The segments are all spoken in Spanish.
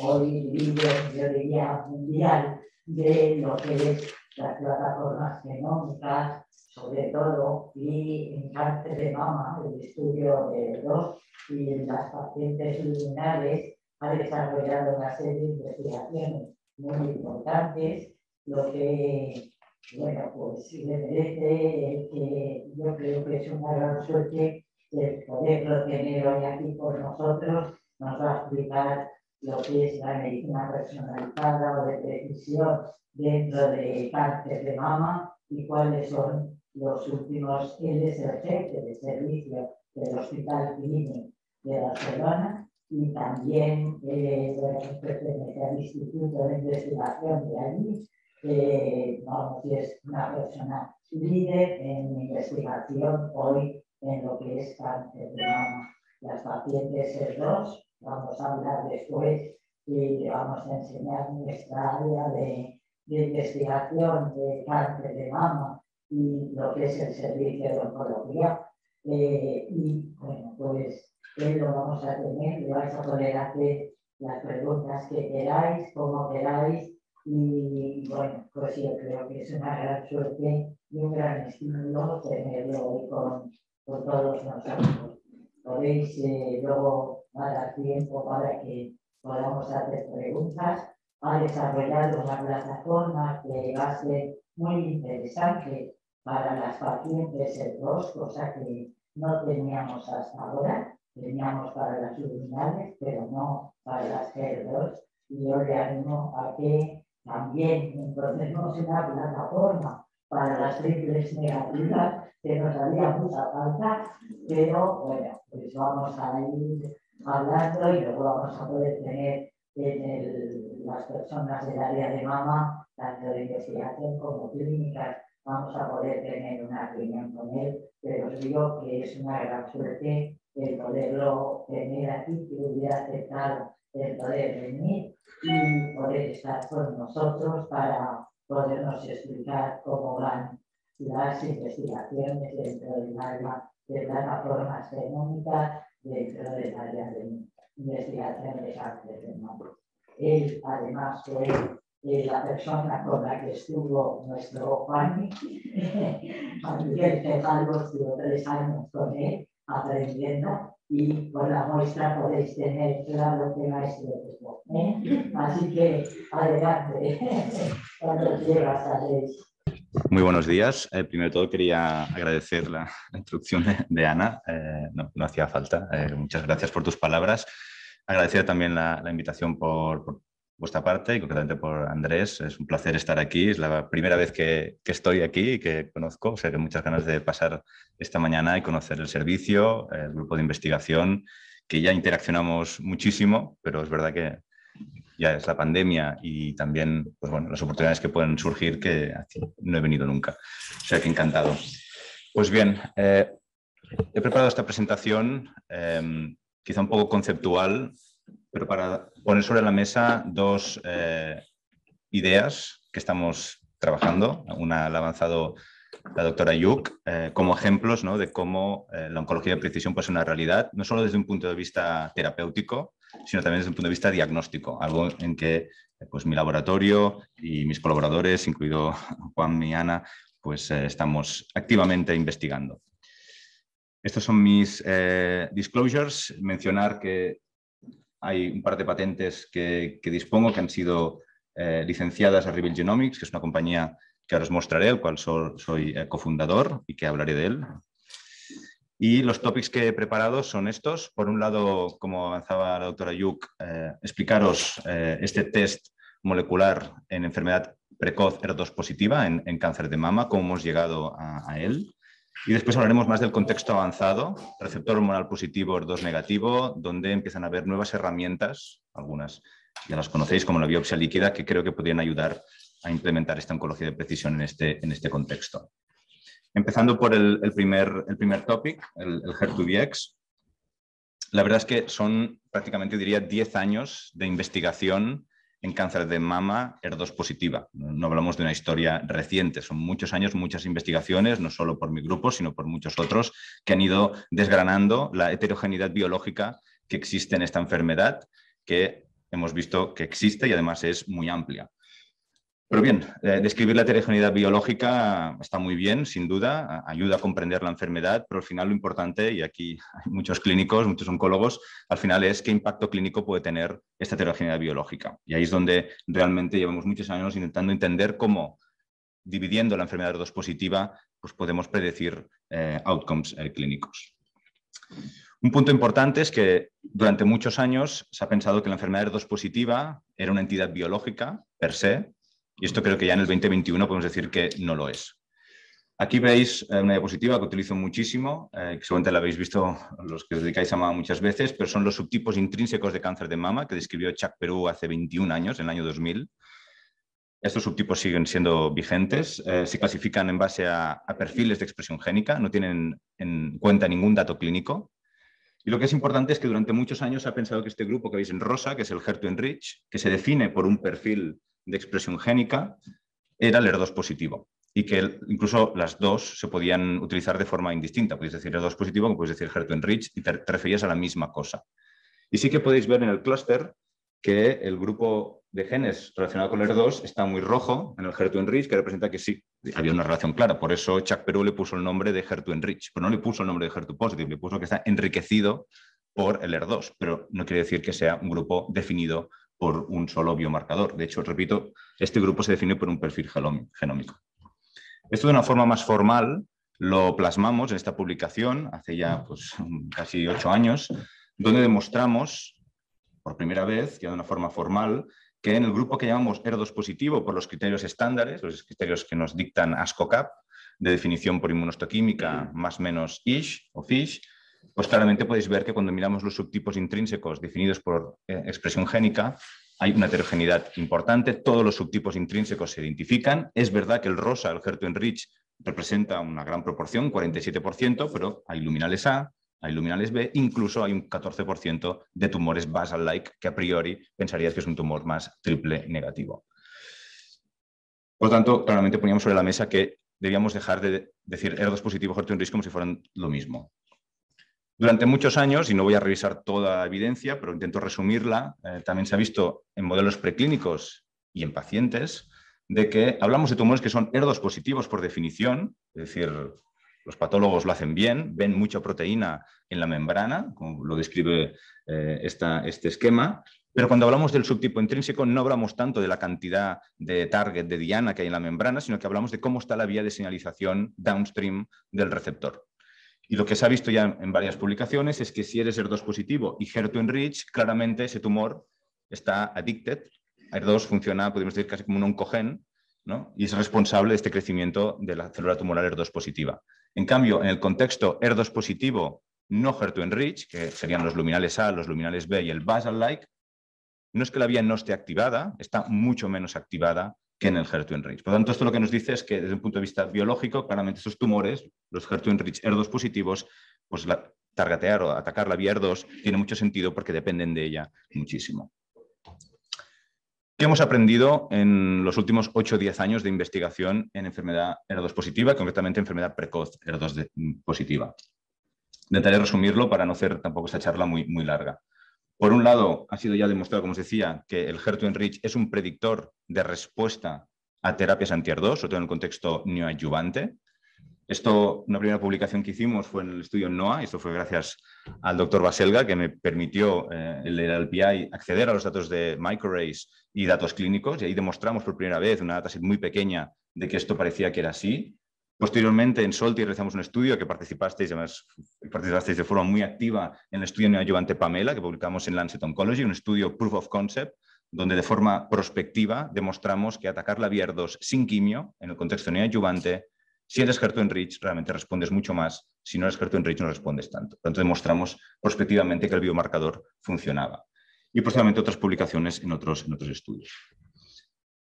hoy líder, yo diría, mundial de lo que es las plataformas genómicas, sobre todo, y en cáncer de mama, el estudio de dos, y en las pacientes luminales ha desarrollado una serie de investigaciones muy importantes, lo que, bueno, pues le merece, que yo creo que es una gran suerte el poderlo tener hoy aquí por nosotros. Nos va a explicar lo que es la medicina personalizada o de precisión dentro de cáncer de mama y cuáles son los últimos LSRG de servicio del Hospital Clínic de Barcelona y también pertenece al Instituto de Investigación de allí. Vamos, es una persona líder en investigación hoy en lo que es cáncer de mama. Las pacientes SER2, vamos a hablar después y vamos a enseñar nuestra área de investigación de cáncer de mama y lo que es el servicio de oncología. Y bueno, pues lo vamos a tener, le vais a poder hacer las preguntas que queráis, como queráis. Y bueno, pues yo creo que es una gran suerte y un gran estímulo tenerlo hoy con todos nosotros. Podéis luego dar tiempo para que podamos hacer preguntas. Ha desarrollado una plataforma que va a ser muy interesante para las pacientes SER2, cosa que no teníamos hasta ahora. Teníamos para las luminales, pero no para las SER2. Y yo le animo a que también encontremos una plataforma para las triples negativas, que nos haría mucha falta, pero bueno, pues vamos a ir hablando y luego vamos a poder tener las personas del área de mama, tanto de investigación como clínicas, vamos a poder tener una reunión con él, pero os digo que es una gran suerte el poderlo tener aquí, que hubiera aceptado el poder venir y poder estar con nosotros para podernos explicar cómo van las investigaciones dentro del área de plataformas genómicas, dentro del área de investigación de cáncer de mama. Él, además, fue la persona con la que estuvo nuestro Juan, Miguel Cejalvo, estuvo 3 años con él aprendiendo y con la muestra podéis tener claro que maestro es. Así que adelante, cuando llegas a Luis. Muy buenos días. Primero de todo quería agradecer la introducción de Ana, no hacía falta. Muchas gracias por tus palabras. Agradecer también la invitación por vuestra parte y concretamente por Andrés. Es un placer estar aquí. Es la primera vez que estoy aquí y que conozco. O sea que muchas ganas de pasar esta mañana y conocer el servicio, el grupo de investigación, que ya interaccionamos muchísimo, pero es verdad que ya es la pandemia y también pues bueno, las oportunidades que pueden surgir que no he venido nunca. O sea que encantado. Pues bien, he preparado esta presentación quizá un poco conceptual, pero para poner sobre la mesa dos ideas que estamos trabajando. Una la ha avanzado la doctora Yuk como ejemplos, ¿no?, de cómo la oncología de precisión puede ser una realidad, no solo desde un punto de vista terapéutico, sino también desde un punto de vista diagnóstico, algo en que pues, mi laboratorio y mis colaboradores, incluido Juan y Ana, pues estamos activamente investigando. Estos son mis disclosures. Mencionar que hay un par de patentes que dispongo que han sido licenciadas a Reveal Genomics, que es una compañía que ahora os mostraré, el cual soy cofundador y que hablaré de él. Y los topics que he preparado son estos. Por un lado, como avanzaba la doctora Yuk, explicaros este test molecular en enfermedad precoz ER2 positiva en cáncer de mama, cómo hemos llegado a él. Y después hablaremos más del contexto avanzado, receptor hormonal positivo, ER2 negativo, donde empiezan a haber nuevas herramientas, algunas ya las conocéis, como la biopsia líquida, que creo que podrían ayudar a implementar esta oncología de precisión en este contexto. Empezando por el primer topic, el HER2-Dx. La verdad es que son prácticamente, diría, 10 años de investigación en cáncer de mama ER2 positiva. No hablamos de una historia reciente, son muchos años, muchas investigaciones, no solo por mi grupo, sino por muchos otros, que han ido desgranando la heterogeneidad biológica que existe en esta enfermedad, que hemos visto que existe y además es muy amplia. Pero bien, describir la heterogeneidad biológica está muy bien, sin duda, ayuda a comprender la enfermedad, pero al final lo importante, y aquí hay muchos clínicos, muchos oncólogos, al final es qué impacto clínico puede tener esta heterogeneidad biológica. Y ahí es donde realmente llevamos muchos años intentando entender cómo, dividiendo la enfermedad HER2 positiva, pues podemos predecir outcomes clínicos. Un punto importante es que durante muchos años se ha pensado que la enfermedad HER2 positiva era una entidad biológica per se, y esto creo que ya en el 2021 podemos decir que no lo es. Aquí veis una diapositiva que utilizo muchísimo, que seguramente la habéis visto los que os dedicáis a mama muchas veces, pero son los subtipos intrínsecos de cáncer de mama que describió Chuck Perú hace 21 años, en el año 2000. Estos subtipos siguen siendo vigentes, se clasifican en base a perfiles de expresión génica, no tienen en cuenta ningún dato clínico. Y lo que es importante es que durante muchos años se ha pensado que este grupo que veis en rosa, que es el HER2-enrich, que se define por un perfil de expresión génica, era el HER2 positivo. Y que incluso las dos se podían utilizar de forma indistinta. Podéis decir HER2 positivo, como podéis decir HER2-enrich, y te referías a la misma cosa. Y sí que podéis ver en el clúster que el grupo de genes relacionado con el HER2 está muy rojo en el HER2-enrich, que representa que sí, había una relación clara. Por eso Chuck Perú le puso el nombre de HER2-enrich, pero no le puso el nombre de HER2-positive, le puso que está enriquecido por el HER2, pero no quiere decir que sea un grupo definido por un solo biomarcador. De hecho, repito, este grupo se define por un perfil genómico. Esto de una forma más formal lo plasmamos en esta publicación hace ya pues, casi 8 años, donde demostramos por primera vez, ya de una forma formal, que en el grupo que llamamos HER2 positivo por los criterios estándares, los criterios que nos dictan ASCO-CAP, de definición por inmunohistoquímica más menos ISH o FISH, pues claramente podéis ver que cuando miramos los subtipos intrínsecos definidos por expresión génica, hay una heterogeneidad importante, todos los subtipos intrínsecos se identifican. Es verdad que el rosa, el HER2-enrich, representa una gran proporción, 47%, pero hay luminales A, hay luminales B, incluso hay un 14% de tumores basal-like que a priori pensarías que es un tumor más triple negativo. Por lo tanto, claramente poníamos sobre la mesa que debíamos dejar de decir HER2 positivo, HER2-enrich como si fueran lo mismo. Durante muchos años, y no voy a revisar toda la evidencia, pero intento resumirla, también se ha visto en modelos preclínicos y en pacientes de que hablamos de tumores que son HER2 positivos por definición, es decir, los patólogos lo hacen bien, ven mucha proteína en la membrana, como lo describe este esquema, pero cuando hablamos del subtipo intrínseco no hablamos tanto de la cantidad de target de diana que hay en la membrana, sino que hablamos de cómo está la vía de señalización downstream del receptor. Y lo que se ha visto ya en varias publicaciones es que si eres HER2 positivo y HER2-enrich, claramente ese tumor está addicted. HER2 funciona, podemos decir, casi como un oncogen, ¿no? Y es responsable de este crecimiento de la célula tumoral HER2 positiva. En cambio, en el contexto HER2 positivo, no HER2-enrich, que serían los luminales A, los luminales B y el basal-like, no es que la vía no esté activada, está mucho menos activada que en el HER2-enrich. Por lo tanto, esto lo que nos dice es que desde un punto de vista biológico, claramente estos tumores, los HER2-enrich HER2 positivos, pues targetear o atacar la vía HER2 tiene mucho sentido porque dependen de ella muchísimo. ¿Qué hemos aprendido en los últimos 8 o 10 años de investigación en enfermedad HER2 positiva, concretamente enfermedad precoz HER2 positiva? Intentaré resumirlo para no hacer tampoco esta charla muy larga. Por un lado, ha sido ya demostrado, como os decía, que el HER2-enrich es un predictor de respuesta a terapias anti-HER2, sobre todo en el contexto neoadyuvante. Esto, una primera publicación que hicimos fue en el estudio NOAA, y esto fue gracias al doctor Baselga, que me permitió, el LPI, acceder a los datos de microarrays y datos clínicos, y ahí demostramos por primera vez una dataset muy pequeña de que esto parecía que era así. Posteriormente, en Solti realizamos un estudio que participasteis, además participasteis de forma muy activa en el estudio neoadyuvante Pamela, que publicamos en Lancet Oncology, un estudio proof of concept, donde de forma prospectiva demostramos que atacar la vía HER2 sin quimio, en el contexto neoadyuvante, si eres HER2-enrich, realmente respondes mucho más. Si no eres HER2-enrich, no respondes tanto. Por tanto, demostramos prospectivamente que el biomarcador funcionaba. Y posteriormente otras publicaciones en otros estudios.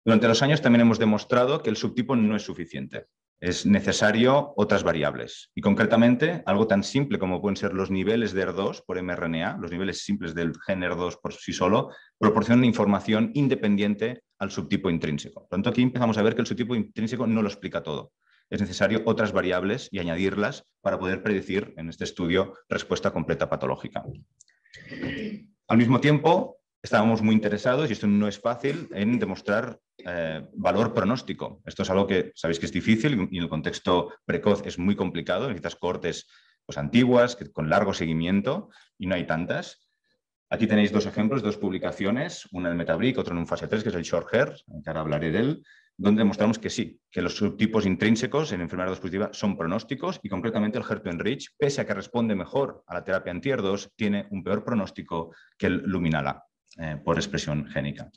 Durante los años también hemos demostrado que el subtipo no es suficiente. Es necesario otras variables. Y concretamente, algo tan simple como pueden ser los niveles de HER2 por mRNA, los niveles simples del gen HER2 por sí solo, proporcionan información independiente al subtipo intrínseco. Por lo tanto, aquí empezamos a ver que el subtipo intrínseco no lo explica todo. Es necesario otras variables y añadirlas para poder predecir, en este estudio, respuesta completa patológica. Al mismo tiempo, estábamos muy interesados, y esto no es fácil, en demostrar valor pronóstico. Esto es algo que sabéis que es difícil y en el contexto precoz es muy complicado. Necesitas cohortes pues, antiguas, con largo seguimiento, y no hay tantas. Aquí tenéis dos ejemplos, dos publicaciones, una en Metabric, otra en un fase 3, que es el Short Hair, que ahora hablaré de él, donde demostramos que sí, que los subtipos intrínsecos en enfermedad positiva son pronósticos, y concretamente el HER2-Enrich, pese a que responde mejor a la terapia anti-HER2, tiene un peor pronóstico que el Luminala por expresión génica.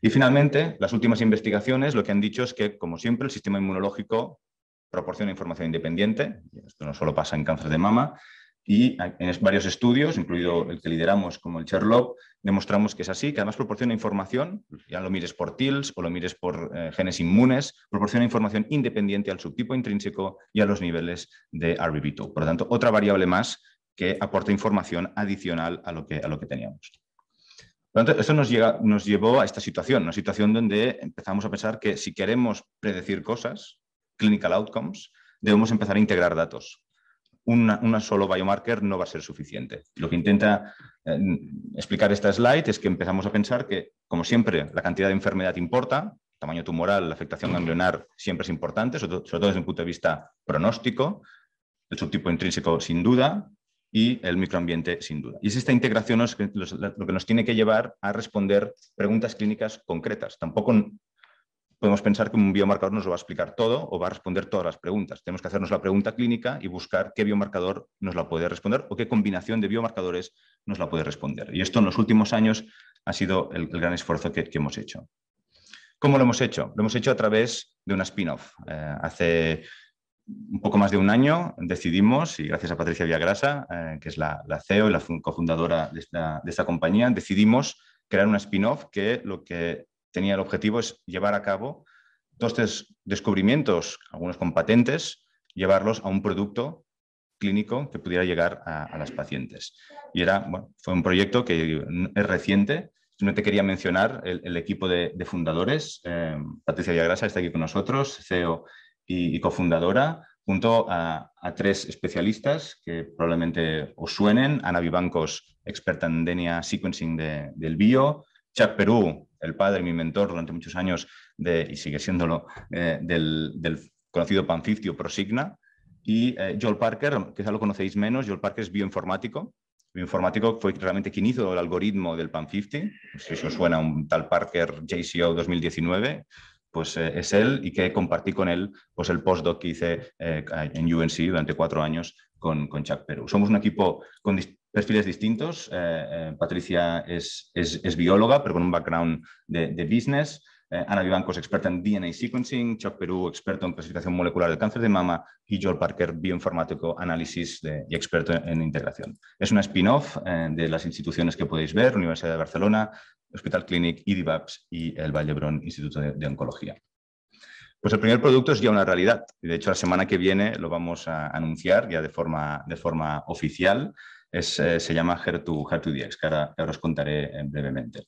Y finalmente, las últimas investigaciones lo que han dicho es que, como siempre, el sistema inmunológico proporciona información independiente. Esto no solo pasa en cáncer de mama. Y en varios estudios, incluido el que lideramos como el Sherlock, demostramos que es así, que además proporciona información, ya lo mires por TILs o lo mires por genes inmunes, proporciona información independiente al subtipo intrínseco y a los niveles de RBB2. Por lo tanto, otra variable más que aporta información adicional a lo que teníamos. Por lo tanto, esto nos llevó a esta situación, una situación donde empezamos a pensar que si queremos predecir cosas, clinical outcomes, debemos empezar a integrar datos. Una solo biomarker no va a ser suficiente. Lo que intenta explicar esta slide es que empezamos a pensar que, como siempre, la cantidad de enfermedad importa, tamaño tumoral, la afectación ganglionar siempre es importante, sobre todo desde un punto de vista pronóstico, el subtipo intrínseco sin duda, y el microambiente sin duda. Y es esta integración lo que nos tiene que llevar a responder preguntas clínicas concretas. Tampoco podemos pensar que un biomarcador nos lo va a explicar todo o va a responder todas las preguntas. Tenemos que hacernos la pregunta clínica y buscar qué biomarcador nos la puede responder o qué combinación de biomarcadores nos la puede responder. Y esto en los últimos años ha sido el gran esfuerzo que hemos hecho. ¿Cómo lo hemos hecho? Lo hemos hecho a través de una spin-off. Hace un poco más de un año decidimos, y gracias a Patricia Villagrasa, que es la CEO y la cofundadora de esta compañía, decidimos crear una spin-off que lo que tenía el objetivo es llevar a cabo todos estos descubrimientos, algunos con patentes, llevarlos a un producto clínico que pudiera llegar a las pacientes. Y fue un proyecto que es reciente. Simplemente quería mencionar el equipo de fundadores. Patricia Villagrasa está aquí con nosotros, CEO y cofundadora, junto a tres especialistas que probablemente os suenen. Ana Vivancos, experta en DNA sequencing del bio. Chuck Perú, el padre, mi mentor durante muchos años, y sigue siéndolo, del conocido PAM50 o Prosigna. Y Joel Parker, que ya lo conocéis menos. Joel Parker es bioinformático. Bioinformático fue realmente quien hizo el algoritmo del PAM50. Si os suena un tal Parker JCO 2019, pues es él, y que compartí con él pues, el postdoc que hice en UNC durante 4 años con Chuck Perú. Somos un equipo con perfiles distintos. Patricia es bióloga, pero con un background de business. Ana Vivancos, experta en DNA sequencing. Chuck Perú, experto en clasificación molecular del cáncer de mama. Y Joel Parker, bioinformático, análisis y experto en integración. Es una spin-off de las instituciones que podéis ver: Universidad de Barcelona, Hospital Clínic, IDIVAPS y el Vall d'Hebron Instituto de Oncología. Pues el primer producto es ya una realidad. De hecho, la semana que viene lo vamos a anunciar ya de forma oficial. Se llama HER2-Dx, que ahora os contaré brevemente.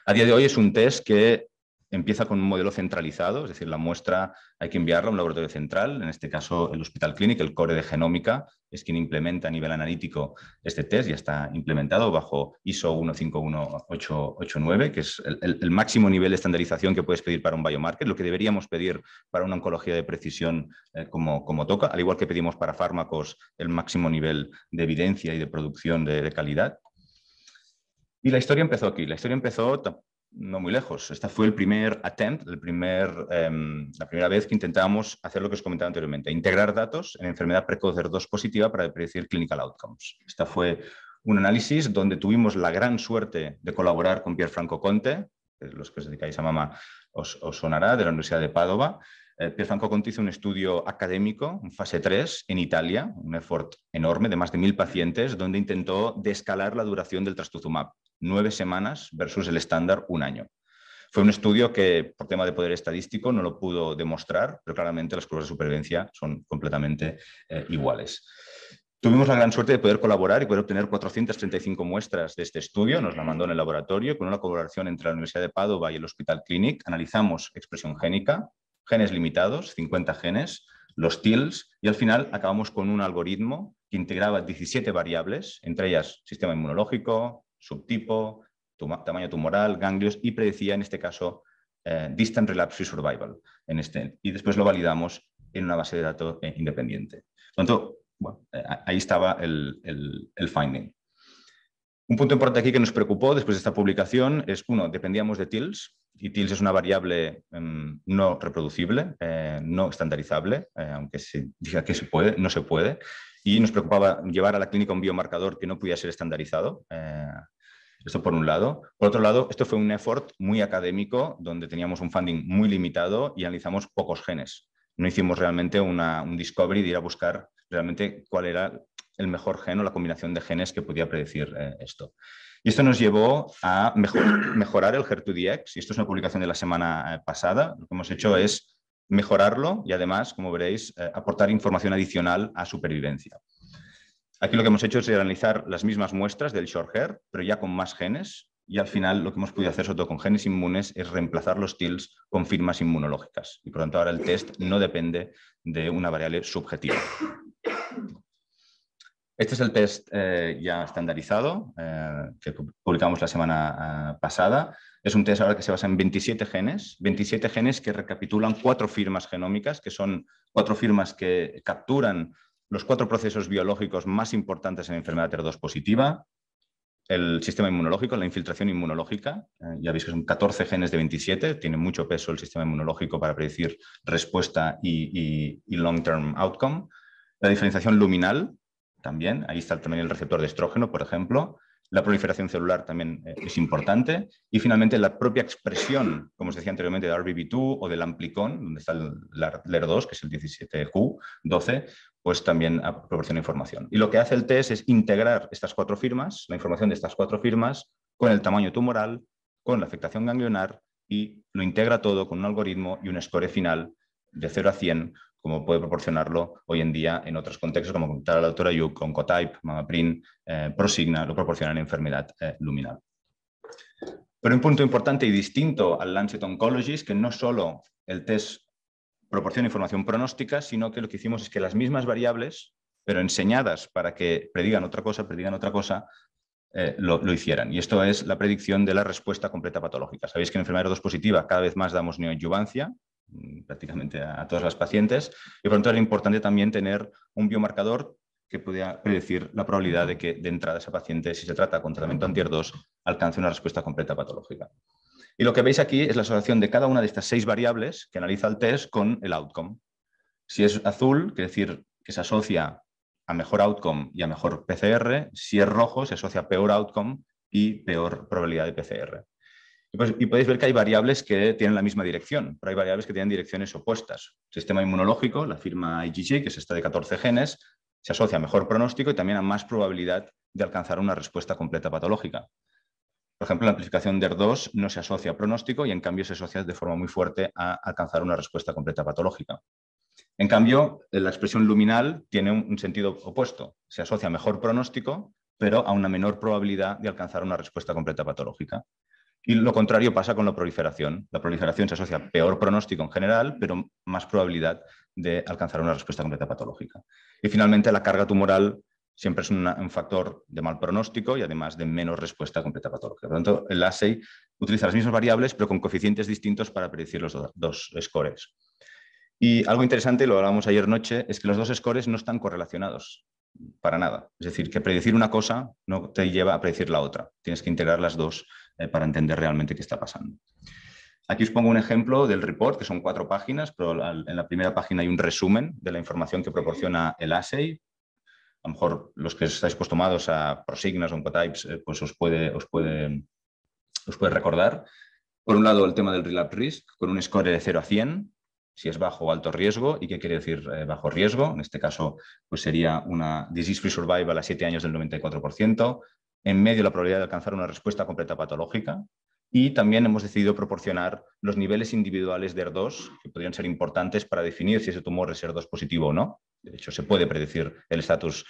A día de hoy es un test que empieza con un modelo centralizado, es decir, la muestra hay que enviarla a un laboratorio central, en este caso el Hospital Clínic. El core de genómica es quien implementa a nivel analítico este test, ya está implementado bajo ISO 151889, que es el máximo nivel de estandarización que puedes pedir para un biomarker, lo que deberíamos pedir para una oncología de precisión como toca, al igual que pedimos para fármacos el máximo nivel de evidencia y de producción de calidad. Y la historia empezó aquí, la historia empezó no muy lejos. Esta fue el primer attempt, la primera vez que intentábamos hacer lo que os comentaba anteriormente: integrar datos en enfermedad precoz HER2 positiva para predecir clinical outcomes. Esta fue un análisis donde tuvimos la gran suerte de colaborar con Pierfranco Conte, los que os dedicáis a mama os sonará, de la Universidad de Padova. Pierfranco Conte hizo un estudio académico, en fase 3, en Italia, un effort enorme de más de 1000 pacientes, donde intentó descalar la duración del trastuzumab, 9 semanas versus el estándar 1 año. Fue un estudio que, por tema de poder estadístico, no lo pudo demostrar, pero claramente las curvas de supervivencia son completamente iguales. Tuvimos la gran suerte de poder colaborar y poder obtener 435 muestras de este estudio. Nos la mandó en el laboratorio con una colaboración entre la Universidad de Padova y el Hospital Clínic. Analizamos expresión génica, genes limitados, 50 genes, los TILs, y al final acabamos con un algoritmo que integraba 17 variables, entre ellas sistema inmunológico, subtipo, tamaño tumoral, ganglios, y predecía en este caso distant relapse-free survival. Y después lo validamos en una base de datos independiente. Por lo tanto, bueno, ahí estaba el finding. Un punto importante aquí que nos preocupó después de esta publicación es, uno, dependíamos de TILS, y TILS es una variable no reproducible, no estandarizable, aunque se diga que se puede, no se puede, y nos preocupaba llevar a la clínica un biomarcador que no pudiera ser estandarizado. Esto por un lado. Por otro lado, esto fue un effort muy académico, donde teníamos un funding muy limitado y analizamos pocos genes. No hicimos realmente un discovery de ir a buscar realmente cuál era el mejor gen o la combinación de genes que podía predecir esto. Y esto nos llevó a mejorar el HER2-Dx, y esto es una publicación de la semana pasada. Lo que hemos hecho es mejorarlo y además, como veréis, aportar información adicional a supervivencia. Aquí lo que hemos hecho es analizar las mismas muestras del short hair, pero ya con más genes, y al final lo que hemos podido hacer, sobre todo con genes inmunes, es reemplazar los TILs con firmas inmunológicas. Y por lo tanto ahora el test no depende de una variable subjetiva. Este es el test ya estandarizado que publicamos la semana pasada. Es un test ahora que se basa en 27 genes que recapitulan 4 firmas genómicas, que son 4 firmas que capturan los 4 procesos biológicos más importantes en la enfermedad HER2 positiva, el sistema inmunológico, la infiltración inmunológica. Ya veis que son 14 genes de 27, tiene mucho peso el sistema inmunológico para predecir respuesta y long-term outcome. La diferenciación luminal, también, ahí está también el receptor de estrógeno, por ejemplo. La proliferación celular también es importante. Y finalmente la propia expresión, como os decía anteriormente, de RBB2 o del amplicón, donde está el LER2, que es el 17Q12, pues también proporciona información. Y lo que hace el test es integrar estas 4 firmas, la información de estas 4 firmas, con el tamaño tumoral, con la afectación ganglionar, y lo integra todo con un algoritmo y un score final de 0 a 100, como puede proporcionarlo hoy en día en otros contextos, como comentaba la doctora Yuk, Oncotype, Mamaprint, Prosigna, lo proporcionan en enfermedad luminal. Pero un punto importante y distinto al Lancet Oncology es que no solo el test proporciona información pronóstica, sino que lo que hicimos es que las mismas variables, pero enseñadas para que predigan otra cosa, lo hicieran. Y esto es la predicción de la respuesta completa patológica. Sabéis que en enfermedad HER2 positiva cada vez más damos neoadjuvancia, prácticamente a todas las pacientes, y por lo tanto era importante también tener un biomarcador que pudiera predecir la probabilidad de que de entrada esa paciente, si se trata con tratamiento anti-HER2, alcance una respuesta completa patológica. Y lo que veis aquí es la asociación de cada una de estas 6 variables que analiza el test con el outcome. Si es azul, quiere decir que se asocia a mejor outcome y a mejor PCR. Si es rojo, se asocia a peor outcome y peor probabilidad de PCR. Y podéis ver que hay variables que tienen la misma dirección, pero hay variables que tienen direcciones opuestas. Sistema inmunológico, la firma IgG, que es esta de 14 genes, se asocia a mejor pronóstico y también a más probabilidad de alcanzar una respuesta completa patológica. Por ejemplo, la amplificación de HER2 no se asocia a pronóstico y en cambio se asocia de forma muy fuerte a alcanzar una respuesta completa patológica. En cambio, la expresión luminal tiene un sentido opuesto. Se asocia a mejor pronóstico, pero a una menor probabilidad de alcanzar una respuesta completa patológica. Y lo contrario pasa con la proliferación. La proliferación se asocia a peor pronóstico en general, pero más probabilidad de alcanzar una respuesta completa patológica. Y finalmente, la carga tumoral siempre es un factor de mal pronóstico y además de menos respuesta completa patológica. Por lo tanto, el assay utiliza las mismas variables, pero con coeficientes distintos para predecir los dos scores. Y algo interesante, lo hablábamos ayer noche, es que los 2 scores no están correlacionados para nada. Es decir, que predecir una cosa no te lleva a predecir la otra. Tienes que integrar las dos para entender realmente qué está pasando. Aquí os pongo un ejemplo del report, que son 4 páginas, pero en la primera página hay un resumen de la información que proporciona el assay. A lo mejor los que estáis acostumados a Prosignas o Oncotypes, pues os puede recordar. Por un lado, el tema del relapse risk, con un score de 0 a 100, si es bajo o alto riesgo. ¿Y qué quiere decir bajo riesgo? En este caso, pues sería una disease-free survival a 7 años del 94%, en medio la probabilidad de alcanzar una respuesta completa patológica. Y también hemos decidido proporcionar los niveles individuales de HER2, que podrían ser importantes para definir si ese tumor es HER2 positivo o no. De hecho, se puede predecir el estatus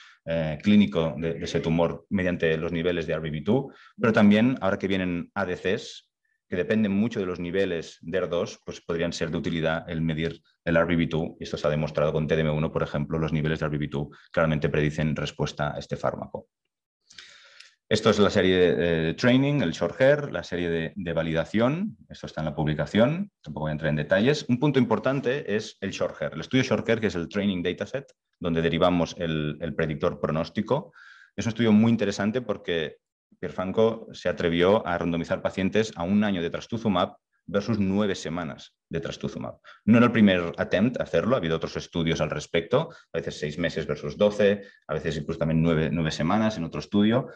clínico de ese tumor mediante los niveles de RBB2, pero también, ahora que vienen ADCs, que dependen mucho de los niveles de HER2, pues podrían ser de utilidad el medir el RBB2, y esto se ha demostrado con TDM1, por ejemplo, los niveles de RBB2 claramente predicen respuesta a este fármaco. Esto es la serie de training, el short hair, la serie de validación. Esto está en la publicación, tampoco voy a entrar en detalles. Un punto importante es el short hair. El estudio short hair, que es el training dataset, donde derivamos el predictor pronóstico. Es un estudio muy interesante porque Pierfranco se atrevió a randomizar pacientes a un año de trastuzumab versus 9 semanas de trastuzumab. No era el primer attempt a hacerlo, ha habido otros estudios al respecto, a veces 6 meses versus 12, a veces incluso también 9 semanas en otro estudio.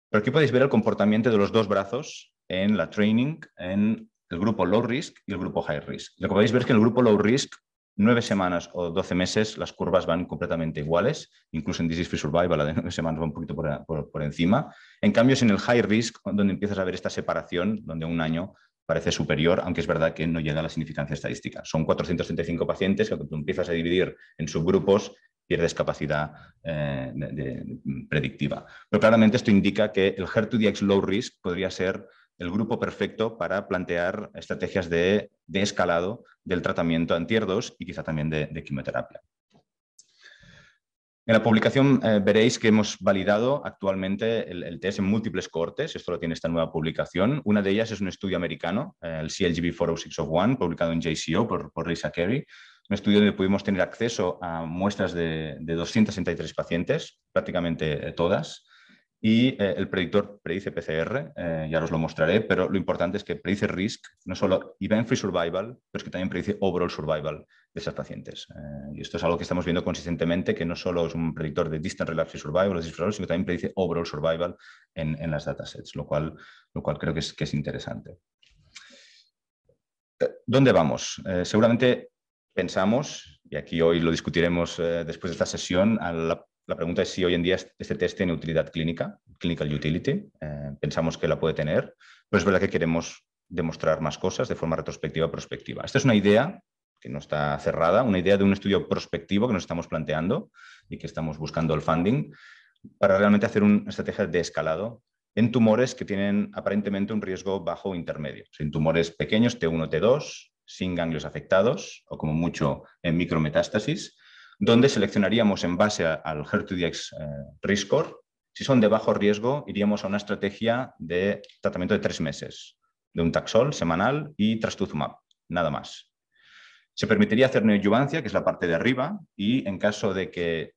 Pero aquí podéis ver el comportamiento de los dos brazos en la training, en el grupo low risk y el grupo high risk. Lo que podéis ver es que en el grupo low risk, 9 semanas o 12 meses, las curvas van completamente iguales, incluso en disease free survival, la de 9 semanas va un poquito por encima. En cambio, es en el high risk donde empiezas a ver esta separación, donde un año parece superior, aunque es verdad que no llega a la significancia estadística. Son 435 pacientes que cuando tú empiezas a dividir en subgrupos, pierdes capacidad predictiva. Pero claramente esto indica que el HER2-Dx low risk podría ser el grupo perfecto para plantear estrategias de escalado del tratamiento anti-HER2 y quizá también de quimioterapia. En la publicación veréis que hemos validado actualmente el test en múltiples cohortes. Esto lo tiene esta nueva publicación. Una de ellas es un estudio americano, el CLGB 40601, publicado en JCO por Lisa Carey. Un estudio donde pudimos tener acceso a muestras de 263 pacientes, prácticamente todas. Y el predictor predice PCR, ya os lo mostraré, pero lo importante es que predice risk, no solo event-free survival, pero es que también predice overall survival de esas pacientes. Y esto es algo que estamos viendo consistentemente, que no solo es un predictor de distant relapse-free survival, sino que también predice overall survival en las datasets, lo cual creo que es interesante. ¿Dónde vamos? Seguramente pensamos, y aquí hoy lo discutiremos después de esta sesión, la pregunta es si hoy en día este test tiene utilidad clínica, clinical utility. Pensamos que la puede tener, pero es verdad que queremos demostrar más cosas de forma retrospectiva o prospectiva. Esta es una idea que no está cerrada, una idea de un estudio prospectivo que nos estamos planteando y que estamos buscando el funding para realmente hacer una estrategia de escalado en tumores que tienen aparentemente un riesgo bajo o intermedio. En tumores pequeños, T1, T2, sin ganglios afectados o como mucho en micrometástasis, donde seleccionaríamos en base al HER2-Dx risk score. Si son de bajo riesgo, iríamos a una estrategia de tratamiento de 3 meses, de un Taxol semanal y trastuzumab, nada más. Se permitiría hacer neoadjuvancia, que es la parte de arriba, y en caso de que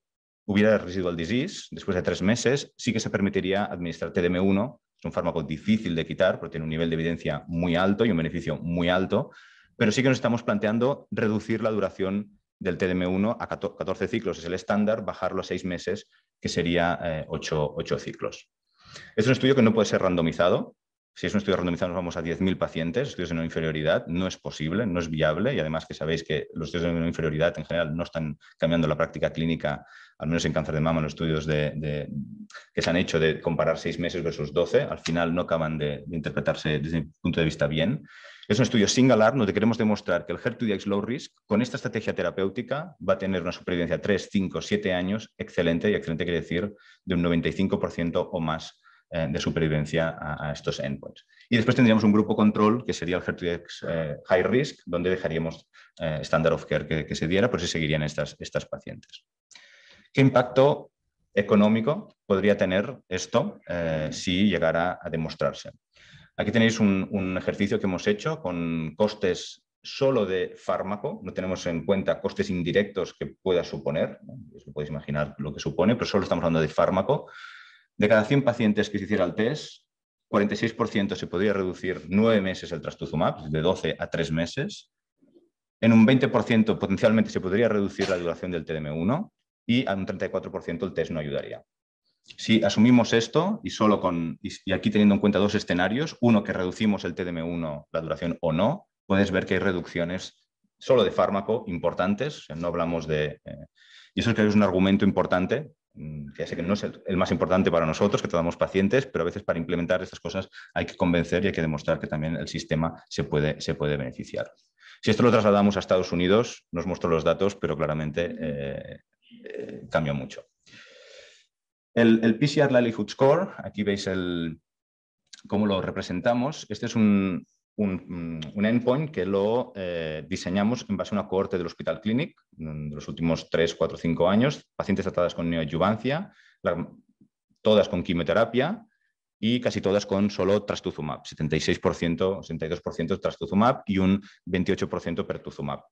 hubiera residual disease, después de 3 meses, sí que se permitiría administrar TDM1, es un fármaco difícil de quitar porque tiene un nivel de evidencia muy alto y un beneficio muy alto, pero sí que nos estamos planteando reducir la duración del TDM1 a 14 ciclos, es el estándar, bajarlo a 6 meses, que sería 8 ciclos. Es un estudio que no puede ser randomizado. Si es un estudio randomizado nos vamos a 10.000 pacientes, estudios de no inferioridad, no es posible, no es viable y además que sabéis que los estudios de no inferioridad en general no están cambiando la práctica clínica, al menos en cáncer de mama, los estudios que se han hecho de comparar 6 meses versus 12, al final no acaban de interpretarse desde mi punto de vista bien. Es un estudio single arm donde queremos demostrar que el HER2-Dx low risk con esta estrategia terapéutica va a tener una supervivencia 3, 5, 7 años excelente, y excelente quiere decir de un 95% o más de supervivencia a estos endpoints. Y después tendríamos un grupo control que sería el HER2-Dx high risk, donde dejaríamos standard of care que se diera, pues se seguirían estas pacientes. ¿Qué impacto económico podría tener esto si llegara a demostrarse? Aquí tenéis un ejercicio que hemos hecho con costes solo de fármaco, no tenemos en cuenta costes indirectos que pueda suponer, ¿no? Os podéis imaginar lo que supone, pero solo estamos hablando de fármaco. De cada 100 pacientes que se hiciera el test, 46% se podría reducir 9 meses el trastuzumab, de 12 a 3 meses. En un 20% potencialmente se podría reducir la duración del TDM1 y a un 34% el test no ayudaría. Si asumimos esto y aquí teniendo en cuenta 2 escenarios, uno que reducimos el TDM1, la duración o no, puedes ver que hay reducciones solo de fármaco importantes, o sea, no hablamos de... y eso creo que es un argumento importante, que ya sé que no es el más importante para nosotros, que tratamos pacientes, pero a veces para implementar estas cosas hay que convencer y hay que demostrar que también el sistema se puede beneficiar. Si esto lo trasladamos a Estados Unidos, no os muestro los datos, pero claramente cambia mucho. El PCR Livelihood Score, aquí veis cómo lo representamos. Este es un endpoint que lo diseñamos en base a una cohorte del Hospital Clínic de los últimos 3, 4, 5 años, pacientes tratadas con neoadjuvancia, todas con quimioterapia, y casi todas con solo trastuzumab, 76%, 62% trastuzumab y un 28% pertuzumab.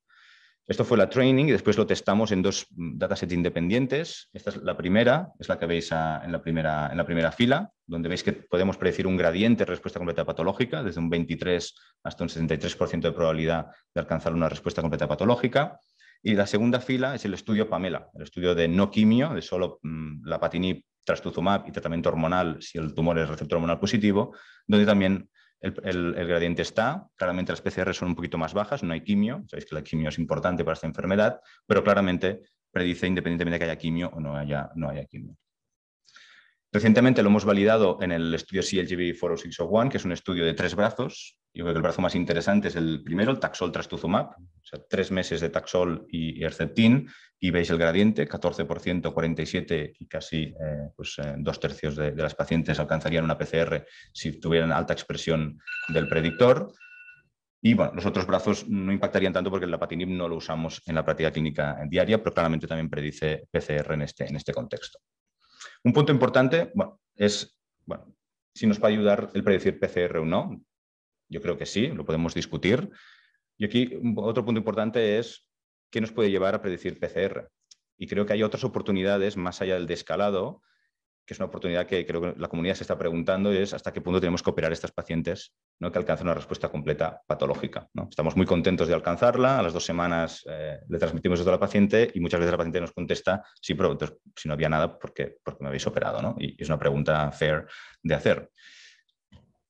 Esto fue la training y después lo testamos en 2 datasets independientes. Esta es la primera, es la que veis en la primera fila, donde veis que podemos predecir un gradiente de respuesta completa patológica, desde un 23 hasta un 73% de probabilidad de alcanzar una respuesta completa patológica. Y la segunda fila es el estudio PAMELA, el estudio de no quimio, de solo lapatinib, trastuzumab y tratamiento hormonal si el tumor es receptor hormonal positivo, donde también el gradiente está. Claramente las PCR son un poquito más bajas, no hay quimio. Sabéis que la quimio es importante para esta enfermedad, pero claramente predice independientemente de que haya quimio o no haya quimio. Recientemente lo hemos validado en el estudio CLGB 40601, que es un estudio de 3 brazos. Yo creo que el brazo más interesante es el primero, el Taxol trastuzumab, o sea, 3 meses de Taxol y Herceptin, y veis el gradiente, 14%, 47% y casi 2/3 de las pacientes alcanzarían una PCR si tuvieran alta expresión del predictor. Y bueno, los otros brazos no impactarían tanto porque el lapatinib no lo usamos en la práctica clínica diaria, pero claramente también predice PCR en este contexto. Un punto importante es si nos va a ayudar el predecir PCR o no. Yo creo que sí, lo podemos discutir. Y aquí otro punto importante es qué nos puede llevar a predecir PCR. Y creo que hay otras oportunidades más allá del de escalado, que es una oportunidad que creo que la comunidad se está preguntando, es hasta qué punto tenemos que operar a estas pacientes, ¿no?, que alcancen una respuesta completa patológica, ¿no? Estamos muy contentos de alcanzarla, a las 2 semanas le transmitimos esto a la paciente y muchas veces la paciente nos contesta, sí, pero entonces, si no había nada, ¿por qué me habéis operado, ¿no? Y es una pregunta fair de hacer.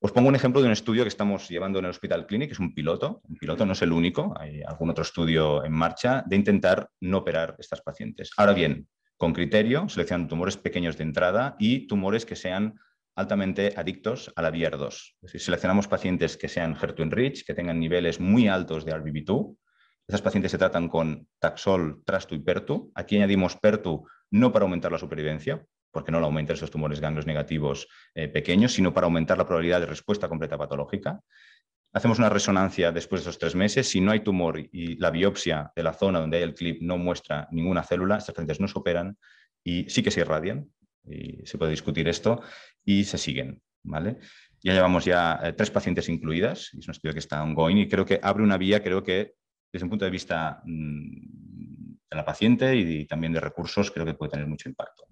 Os pongo un ejemplo de un estudio que estamos llevando en el Hospital Clínic, que es un piloto no es el único, hay algún otro estudio en marcha, de intentar no operar estas pacientes. Ahora bien, con criterio, seleccionando tumores pequeños de entrada y tumores que sean altamente adictos a la BR2. Es decir, seleccionamos pacientes que sean HER2-enriched, que tengan niveles muy altos de RBB2. Esas pacientes se tratan con Taxol, Trastu y Pertu. Aquí añadimos Pertu no para aumentar la supervivencia, porque no lo aumentan esos tumores ganglios negativos pequeños, sino para aumentar la probabilidad de respuesta completa patológica. Hacemos una resonancia después de esos 3 meses. Si no hay tumor y la biopsia de la zona donde hay el clip no muestra ninguna célula, estas pacientes no se operan y sí que se irradian, y se puede discutir esto, y se siguen, ¿vale? Ya llevamos 3 pacientes incluidas, y es un estudio que está ongoing, y creo que abre una vía, creo que desde un punto de vista de la paciente y también de recursos, creo que puede tener mucho impacto.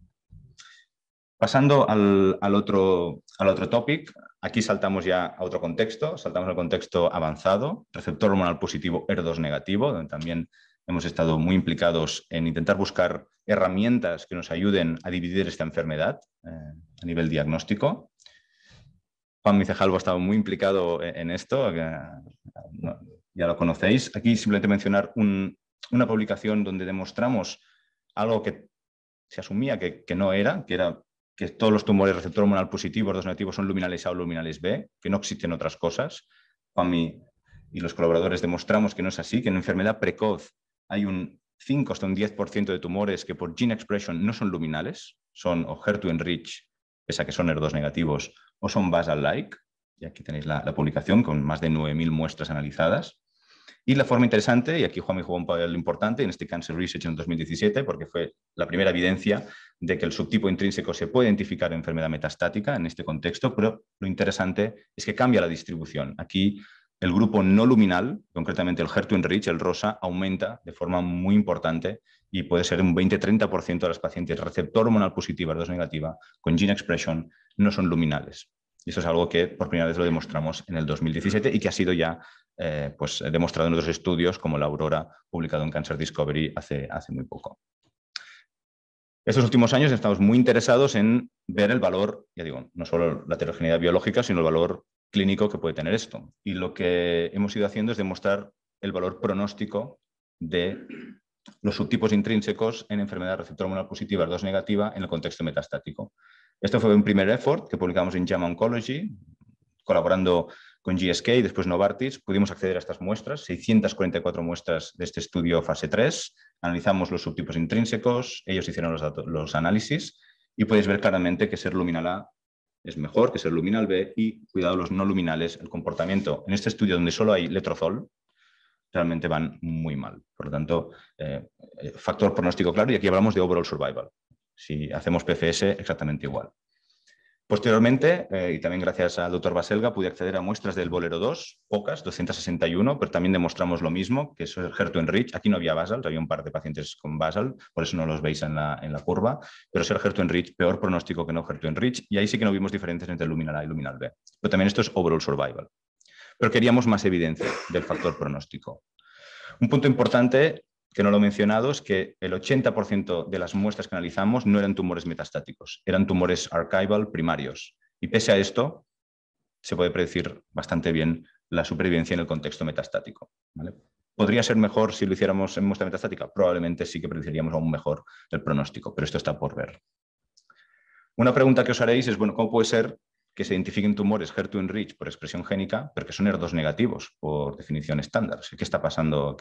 Pasando al otro topic, aquí saltamos ya a otro contexto, saltamos al contexto avanzado, receptor hormonal positivo HER2 negativo, donde también hemos estado muy implicados en intentar buscar herramientas que nos ayuden a dividir esta enfermedad a nivel diagnóstico. Juan Micejalvo ha estado muy implicado en esto, ya lo conocéis. Aquí simplemente mencionar una publicación donde demostramos algo que se asumía que no era, que todos los tumores receptor hormonal positivo, HER2 negativos, son luminales A o luminales B, que no existen otras cosas. Juanmi y los colaboradores demostramos que no es así, que en enfermedad precoz hay un 5 hasta un 10% de tumores que por gene expression no son luminales, son o HER2-enriched, pese a que son HER2 negativos, o son basal-like. Y aquí tenéis la publicación con más de 9.000 muestras analizadas. Y la forma interesante, y aquí Juanmi jugó un papel importante en este Cancer Research en 2017, porque fue la primera evidencia de que el subtipo intrínseco se puede identificar en enfermedad metastática en este contexto, pero lo interesante es que cambia la distribución. Aquí el grupo no luminal, concretamente el HER2-enriched, el rosa, aumenta de forma muy importante y puede ser un 20-30% de las pacientes receptor hormonal positiva, HER2 negativa, con gene expression, no son luminales. Y eso es algo que por primera vez lo demostramos en el 2017 y que ha sido ya demostrado en otros estudios como la Aurora, publicado en Cancer Discovery hace muy poco. Estos últimos años estamos muy interesados en ver el valor, ya digo, no solo la heterogeneidad biológica, sino el valor clínico que puede tener esto. Y lo que hemos ido haciendo es demostrar el valor pronóstico de los subtipos intrínsecos en enfermedad receptor hormonal positiva, HER2 negativa, en el contexto metastático. Esto fue un primer effort que publicamos en JAMA Oncology, colaborando con GSK y después Novartis. Pudimos acceder a estas muestras, 644 muestras de este estudio fase 3. Analizamos los subtipos intrínsecos, ellos hicieron los análisis y podéis ver claramente que ser luminal A es mejor que ser luminal B y, cuidado, los no luminales, el comportamiento en este estudio donde solo hay letrozol, realmente van muy mal. Por lo tanto, factor pronóstico claro, y aquí hablamos de overall survival. Si hacemos PFS, exactamente igual. Posteriormente, y también gracias al doctor Baselga, pude acceder a muestras del Bolero 2, pocas, 261, pero también demostramos lo mismo, que es el HER2-enrich. Aquí no había basal, había un par de pacientes con basal, por eso no los veis en la curva, pero es el HER2-enrich, peor pronóstico que no HER2-enrich, y ahí sí que no vimos diferencias entre el luminal A y el luminal B. Pero también esto es overall survival. Pero queríamos más evidencia del factor pronóstico. Un punto importante que no lo he mencionado es que el 80% de las muestras que analizamos no eran tumores metastáticos, eran tumores archival primarios. Y pese a esto, se puede predecir bastante bien la supervivencia en el contexto metastático, ¿vale? ¿Podría ser mejor si lo hiciéramos en muestra metastática? Probablemente sí que predeciríamos aún mejor el pronóstico, pero esto está por ver. Una pregunta que os haréis es, bueno, ¿cómo puede ser que se identifiquen tumores HER2-enrich por expresión génica, pero que son ER2 negativos por definición estándar? ¿Qué está pasando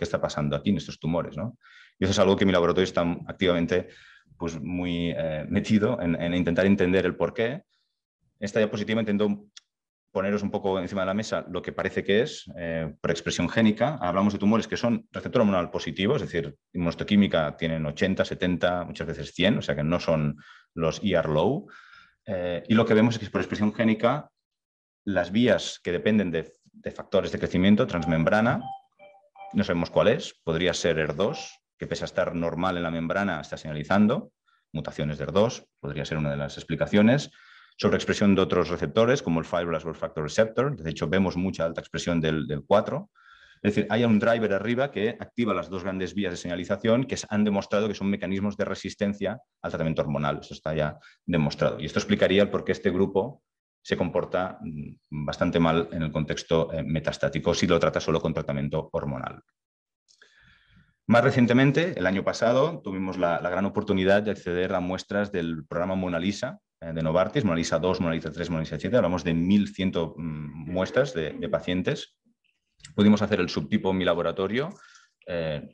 aquí en estos tumores, ¿no? Y eso es algo que mi laboratorio está activamente pues, muy metido en intentar entender el porqué. Esta diapositiva intento poneros un poco encima de la mesa lo que parece que es por expresión génica. Hablamos de tumores que son receptor hormonal positivo, es decir, inmunohistoquímica tienen 80, 70, muchas veces 100, o sea que no son los ER-low. Y lo que vemos es que por expresión génica las vías que dependen de factores de crecimiento transmembrana, no sabemos cuál es, podría ser ER2, que pese a estar normal en la membrana está señalizando, mutaciones de ER2, podría ser una de las explicaciones. Sobreexpresión de otros receptores, como el Fibroblast Growth Factor Receptor, de hecho vemos mucha alta expresión del 4. Es decir, hay un driver arriba que activa las dos grandes vías de señalización que han demostrado que son mecanismos de resistencia al tratamiento hormonal. Eso está ya demostrado. Y esto explicaría el por qué este grupo se comporta bastante mal en el contexto metastático si lo trata solo con tratamiento hormonal. Más recientemente, el año pasado, tuvimos la gran oportunidad de acceder a muestras del programa MONALISA de Novartis, MONALISA 2, MONALISA 3, MONALISA 7. Hablamos de 1.100 muestras de pacientes. Pudimos hacer el subtipo en mi laboratorio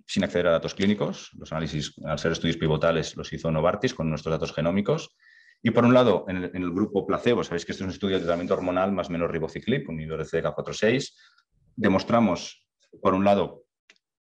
sin acceder a datos clínicos. Los análisis, al ser estudios pivotales, los hizo Novartis con nuestros datos genómicos. Y por un lado, en el grupo placebo, sabéis que este es un estudio de tratamiento hormonal más o menos ribociclib, un inhibidor de CDK4/6. Demostramos, por un lado,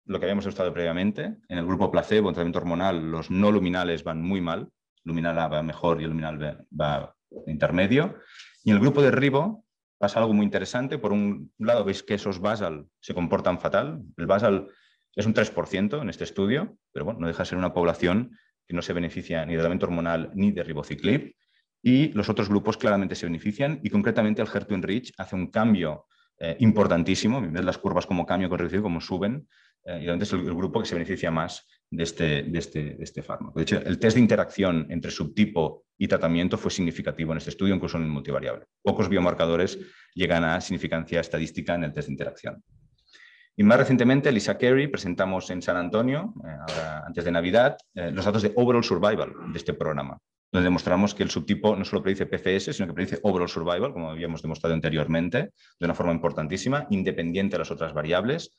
lo que habíamos estado previamente. En el grupo placebo, en tratamiento hormonal, los no luminales van muy mal. Luminal A va mejor y el luminal B va intermedio. Y en el grupo de ribo pasa algo muy interesante. Por un lado, veis que esos basal se comportan fatal. El basal es un 3% en este estudio, pero bueno, no deja de ser una población que no se beneficia ni de tratamiento hormonal ni de ribociclib. Y los otros grupos claramente se benefician y concretamente el HER2-enrich hace un cambio importantísimo. Ves las curvas como cambio con ribociclib, como suben. Y realmente es el grupo que se beneficia más de este fármaco. De hecho, el test de interacción entre subtipo y tratamiento fue significativo en este estudio, incluso en el multivariable. Pocos biomarcadores llegan a significancia estadística en el test de interacción. Y más recientemente, Lisa Carey, presentamos en San Antonio, ahora antes de Navidad, los datos de overall survival de este programa, donde demostramos que el subtipo no solo predice PFS, sino que predice overall survival, como habíamos demostrado anteriormente, de una forma importantísima, independiente de las otras variables.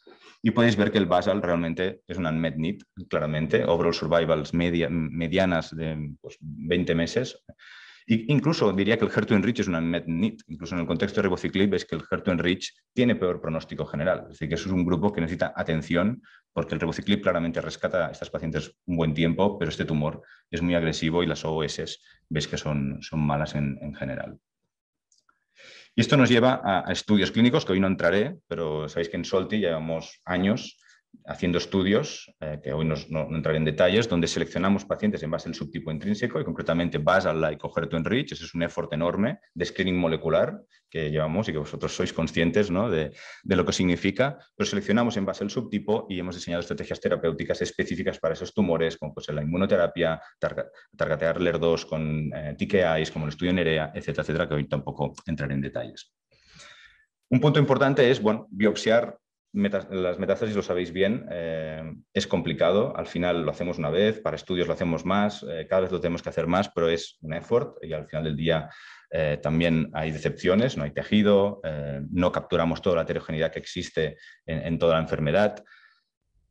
Y podéis ver que el basal realmente es un unmet need, claramente, overall survivals medianas de 20 meses. Incluso diría que el HER2-enrich es un unmet need. Incluso en el contexto de ribociclib ves que el HER2-enrich tiene peor pronóstico general. Es decir, que eso es un grupo que necesita atención porque el ribociclib claramente rescata a estas pacientes un buen tiempo, pero este tumor es muy agresivo y las OOS ves que son malas en general. Y esto nos lleva a estudios clínicos que hoy no entraré, pero sabéis que en Solti llevamos años haciendo estudios, que hoy no entraré en detalles, donde seleccionamos pacientes en base al subtipo intrínseco y concretamente basal-like o HER2-enrich. Ese es un effort enorme de screening molecular que llevamos y que vosotros sois conscientes, ¿no?, de lo que significa. Pero seleccionamos en base al subtipo y hemos diseñado estrategias terapéuticas específicas para esos tumores, como pues, la inmunoterapia, targetear LER2 con TKIs, como el estudio NEREA, etcétera, etcétera, que hoy tampoco entraré en detalles. Un punto importante es, bueno, biopsiar las metástasis, lo sabéis bien, es complicado. Al final lo hacemos una vez, para estudios lo hacemos más, cada vez lo tenemos que hacer más, pero es un effort y al final del día también hay decepciones, no hay tejido, no capturamos toda la heterogeneidad que existe en toda la enfermedad.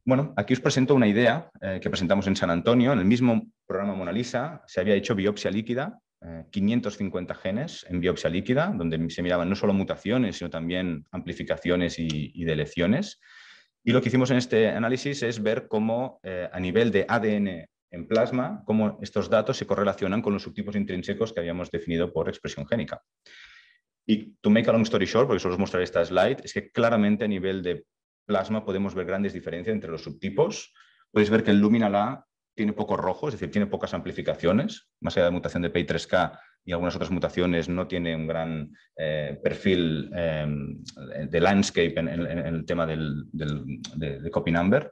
Bueno, aquí os presento una idea que presentamos en San Antonio. En el mismo programa MONALISA se había hecho biopsia líquida, 550 genes en biopsia líquida, donde se miraban no solo mutaciones, sino también amplificaciones y deleciones. Y lo que hicimos en este análisis es ver cómo a nivel de ADN en plasma cómo estos datos se correlacionan con los subtipos intrínsecos que habíamos definido por expresión génica. Y to make a long story short, porque solo os mostraré esta slide, es que claramente a nivel de plasma podemos ver grandes diferencias entre los subtipos. Podéis ver que el luminal A tiene poco rojo, es decir, tiene pocas amplificaciones, más allá de la mutación de PI3K y algunas otras mutaciones no tiene un gran perfil de landscape en el tema de copy number.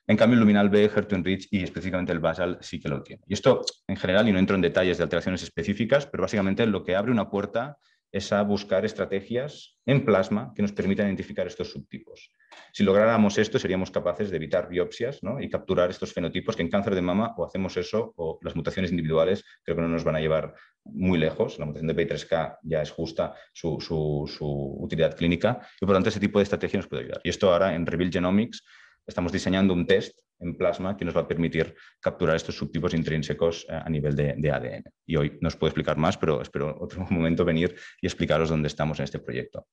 En cambio, el luminal B, HER2-enriched y específicamente el basal sí que lo tiene. Y esto en general, y no entro en detalles de alteraciones específicas, pero básicamente lo que abre una puerta es a buscar estrategias en plasma que nos permitan identificar estos subtipos. Si lográramos esto, seríamos capaces de evitar biopsias, ¿no? Y capturar estos fenotipos que en cáncer de mama o hacemos eso o las mutaciones individuales creo que no nos van a llevar muy lejos. La mutación de PI3K ya es justa su utilidad clínica y por lo tanto ese tipo de estrategia nos puede ayudar. Y esto ahora en Reveal Genomics estamos diseñando un test en plasma que nos va a permitir capturar estos subtipos intrínsecos a nivel de ADN. Y hoy no os puedo explicar más, pero espero otro momento venir y explicaros dónde estamos en este proyecto.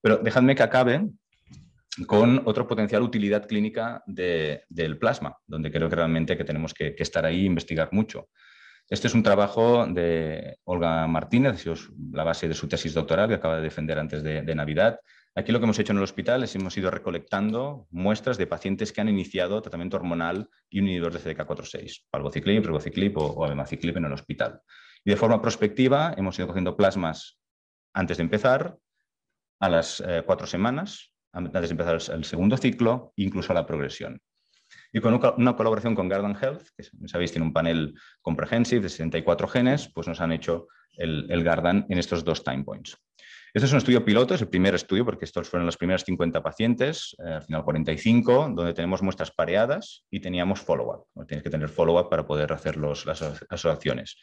Pero dejadme que acabe con otra potencial utilidad clínica del plasma, donde creo que realmente que tenemos que estar ahí e investigar mucho. Este es un trabajo de Olga Martínez, la base de su tesis doctoral que acaba de defender antes de Navidad. Aquí lo que hemos hecho en el hospital es hemos ido recolectando muestras de pacientes que han iniciado tratamiento hormonal y un inhibidor de CDK4/6, palbociclib, ribociclib o abemaciclib en el hospital. Y de forma prospectiva hemos ido cogiendo plasmas antes de empezar, a las 4 semanas, antes de empezar el segundo ciclo, incluso a la progresión. Y con una colaboración con Guardant Health, que sabéis tiene un panel comprehensive de 64 genes, pues nos han hecho el Guardant en estos 2 time points. Este es un estudio piloto, es el primer estudio, porque estos fueron los primeros 50 pacientes, al final 45, donde tenemos muestras pareadas y teníamos follow-up. Tienes que tener follow-up para poder hacer las asociaciones.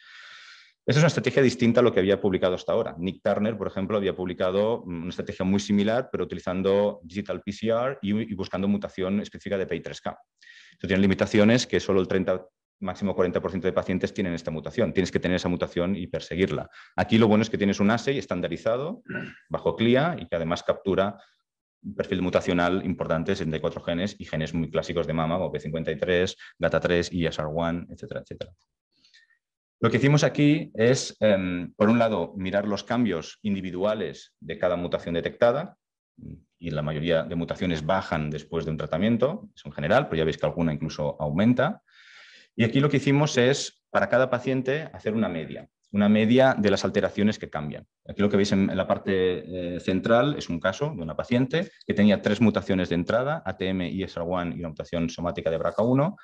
Esta es una estrategia distinta a lo que había publicado hasta ahora. Nick Turner, por ejemplo, había publicado una estrategia muy similar, pero utilizando digital PCR y buscando mutación específica de PI3K. Esto tiene limitaciones que solo el 30, máximo 40% de pacientes tienen esta mutación. Tienes que tener esa mutación y perseguirla. Aquí lo bueno es que tienes un assay estandarizado bajo CLIA y que además captura un perfil mutacional importante, 64 genes y genes muy clásicos de mama, como P53, GATA3, ESR1, etcétera, etcétera. Lo que hicimos aquí es, por un lado, mirar los cambios individuales de cada mutación detectada, y la mayoría de mutaciones bajan después de un tratamiento, es en general, pero ya veis que alguna incluso aumenta. Y aquí lo que hicimos es, para cada paciente, hacer una media de las alteraciones que cambian. Aquí lo que veis en la parte central es un caso de una paciente que tenía 3 mutaciones de entrada, ATM, ESR1 y una mutación somática de BRCA1,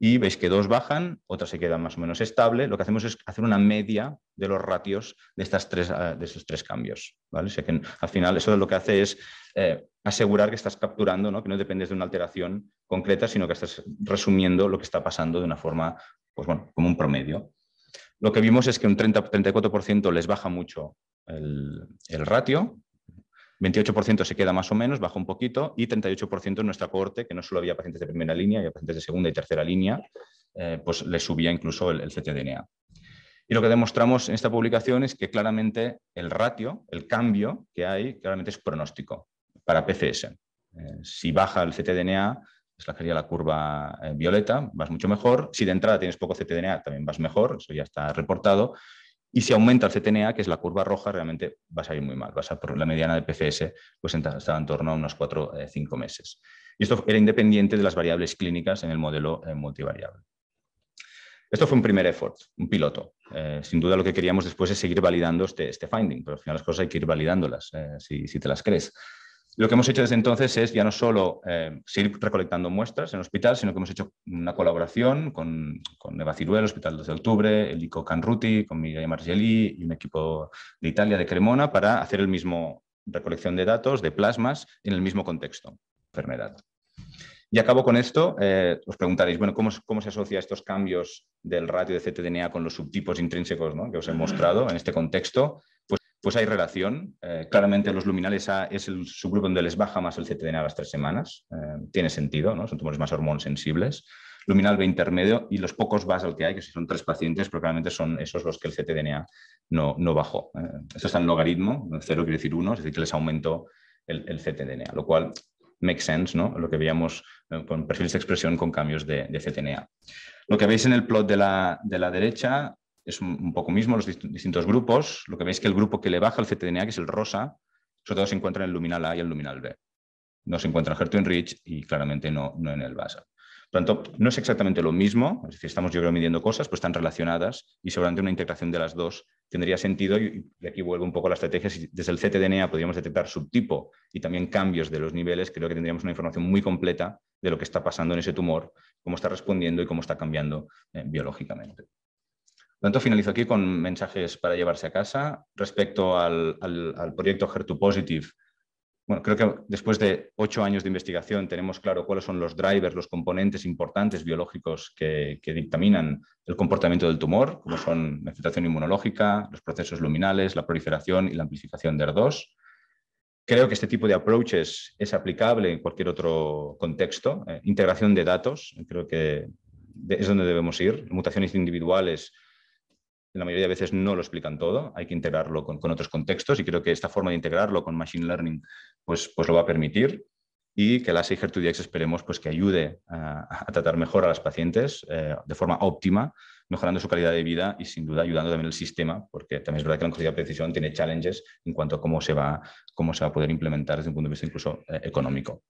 y veis que 2 bajan, otra se queda más o menos estable. Lo que hacemos es hacer una media de los ratios de estos 3 cambios, ¿vale? O sea que al final eso lo que hace es asegurar que estás capturando, ¿no? Que no dependes de una alteración concreta, sino que estás resumiendo lo que está pasando de una forma, pues bueno, como un promedio. Lo que vimos es que un 34% les baja mucho el ratio, 28% se queda más o menos, baja un poquito, y 38% en nuestra cohorte, que no solo había pacientes de primera línea, había pacientes de segunda y tercera línea, pues les subía incluso el ctDNA. Y lo que demostramos en esta publicación es que claramente el ratio, el cambio que hay, claramente es pronóstico para PCS. Si baja el ctDNA, sería la curva violeta, vas mucho mejor. Si de entrada tienes poco ctDNA, también vas mejor, eso ya está reportado. Y si aumenta el ctDNA, que es la curva roja, realmente vas a ir muy mal. Vas a por la mediana de PCS, pues estaba en torno a unos 4 o 5 meses. Y esto era independiente de las variables clínicas en el modelo multivariable. Esto fue un primer effort, un piloto. Sin duda lo que queríamos después es seguir validando este finding, pero al final las cosas hay que ir validándolas si te las crees. Lo que hemos hecho desde entonces es ya no solo seguir recolectando muestras en el hospital, sino que hemos hecho una colaboración con Eva Ciruel, el Hospital 2 de Octubre, el ICO Canruti, con Miriam Margelli y un equipo de Italia, de Cremona, para hacer el mismo recolección de datos, de plasmas, en el mismo contexto, enfermedad. Y acabo con esto. Os preguntaréis, bueno, ¿cómo se asocia estos cambios del ratio de ctDNA con los subtipos intrínsecos, ¿no?, que os he mostrado en este contexto? Pues hay relación. Claramente los luminales A es el subgrupo donde les baja más el ctDNA a las 3 semanas. Tiene sentido, ¿no? Son tumores más hormonsensibles. Luminal B intermedio y los pocos basal que hay, que si son 3 pacientes, pero claramente son esos los que el ctDNA no bajó. Esto está en logaritmo, 0 quiere decir 1, es decir, que les aumentó el ctDNA, lo cual make sense, ¿no?, lo que veíamos con perfiles de expresión con cambios de ctDNA. Lo que veis en el plot de la derecha es un poco mismo, los distintos grupos. Lo que veis que el grupo que le baja el ctDNA, que es el rosa, sobre todo se encuentra en el luminal A y el luminal B. No se encuentra en HER2-enrich y claramente no en el basal. Por lo tanto, no es exactamente lo mismo, es decir, estamos yo creo midiendo cosas, pues están relacionadas y seguramente una integración de las dos tendría sentido y aquí vuelvo un poco a la estrategia. Si desde el ctDNA podríamos detectar subtipo y también cambios de los niveles, creo que tendríamos una información muy completa de lo que está pasando en ese tumor, cómo está respondiendo y cómo está cambiando biológicamente. Por lo tanto, finalizo aquí con mensajes para llevarse a casa. Respecto al proyecto HER2-Positive, bueno, creo que después de 8 años de investigación tenemos claro cuáles son los drivers, los componentes importantes biológicos que dictaminan el comportamiento del tumor, como son la infiltración inmunológica, los procesos luminales, la proliferación y la amplificación de HER2. Creo que este tipo de approaches es aplicable en cualquier otro contexto. Integración de datos, creo que es donde debemos ir. Mutaciones individuales, la mayoría de veces no lo explican todo, hay que integrarlo con otros contextos y creo que esta forma de integrarlo con Machine Learning pues lo va a permitir y que la HER2-Dx esperemos pues, que ayude a tratar mejor a las pacientes de forma óptima, mejorando su calidad de vida y sin duda ayudando también al sistema, porque también es verdad que la oncología de precisión tiene challenges en cuanto a cómo se va a poder implementar desde un punto de vista incluso económico.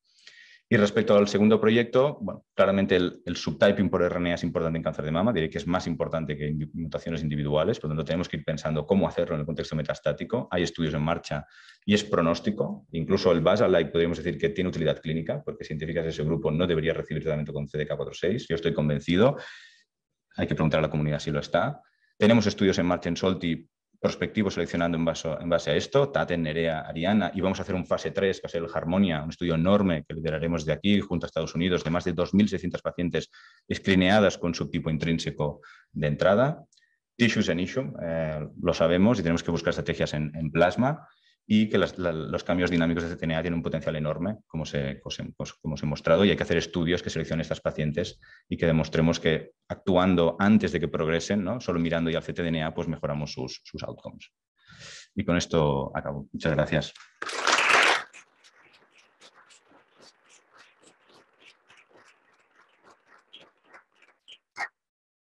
Y respecto al segundo proyecto, bueno, claramente el subtyping por RNA es importante en cáncer de mama, diré que es más importante que mutaciones individuales, por lo tanto tenemos que ir pensando cómo hacerlo en el contexto metastático. Hay estudios en marcha y es pronóstico, incluso el basal-like podríamos decir que tiene utilidad clínica, porque científicas de ese grupo no debería recibir tratamiento con CDK4/6, yo estoy convencido, hay que preguntar a la comunidad si lo está. Tenemos estudios en marcha en SOLTI prospectivos seleccionando en base a esto, Taten, Nerea, Ariana, y vamos a hacer un fase 3, que va a ser el Harmonia, un estudio enorme que lideraremos de aquí junto a Estados Unidos, de más de 2.600 pacientes escreeneadas con subtipo intrínseco de entrada. Tissues and issue, lo sabemos y tenemos que buscar estrategias en plasma y que los cambios dinámicos de ctDNA tienen un potencial enorme, como os he mostrado, y hay que hacer estudios que seleccionen estas pacientes y que demostremos que actuando antes de que progresen, ¿no? Solo mirando ya el ctDNA, pues mejoramos sus outcomes. Y con esto acabo. Muchas gracias.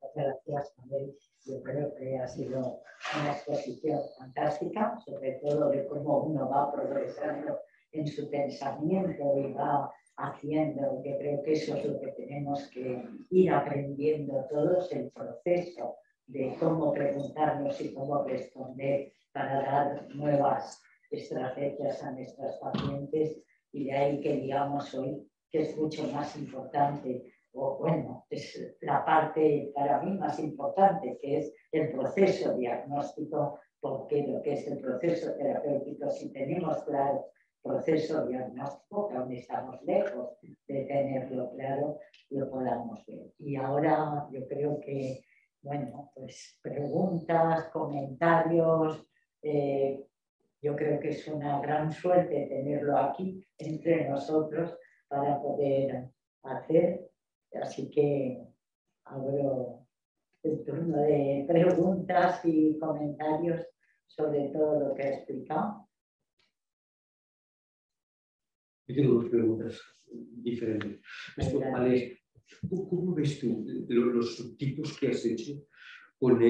Muchas gracias, Manuel. Yo creo que ha sido una exposición fantástica, sobre todo de cómo uno va progresando en su pensamiento y va haciendo, que creo que eso es lo que tenemos que ir aprendiendo todos, el proceso de cómo preguntarnos y cómo responder para dar nuevas estrategias a nuestras pacientes, y de ahí que digamos hoy que es mucho más importante, o bueno, es la parte para mí más importante, que es el proceso diagnóstico, porque lo que es el proceso terapéutico, si tenemos claro proceso diagnóstico, que aún estamos lejos de tenerlo claro, lo podamos ver. Y ahora yo creo que, bueno, pues preguntas, comentarios, yo creo que es una gran suerte tenerlo aquí entre nosotros para poder hacer. Así que abro el turno de preguntas y comentarios sobre todo lo que he explicado. Yo tengo dos preguntas diferentes. Ale, ¿cómo ves tú los subtipos que has hecho con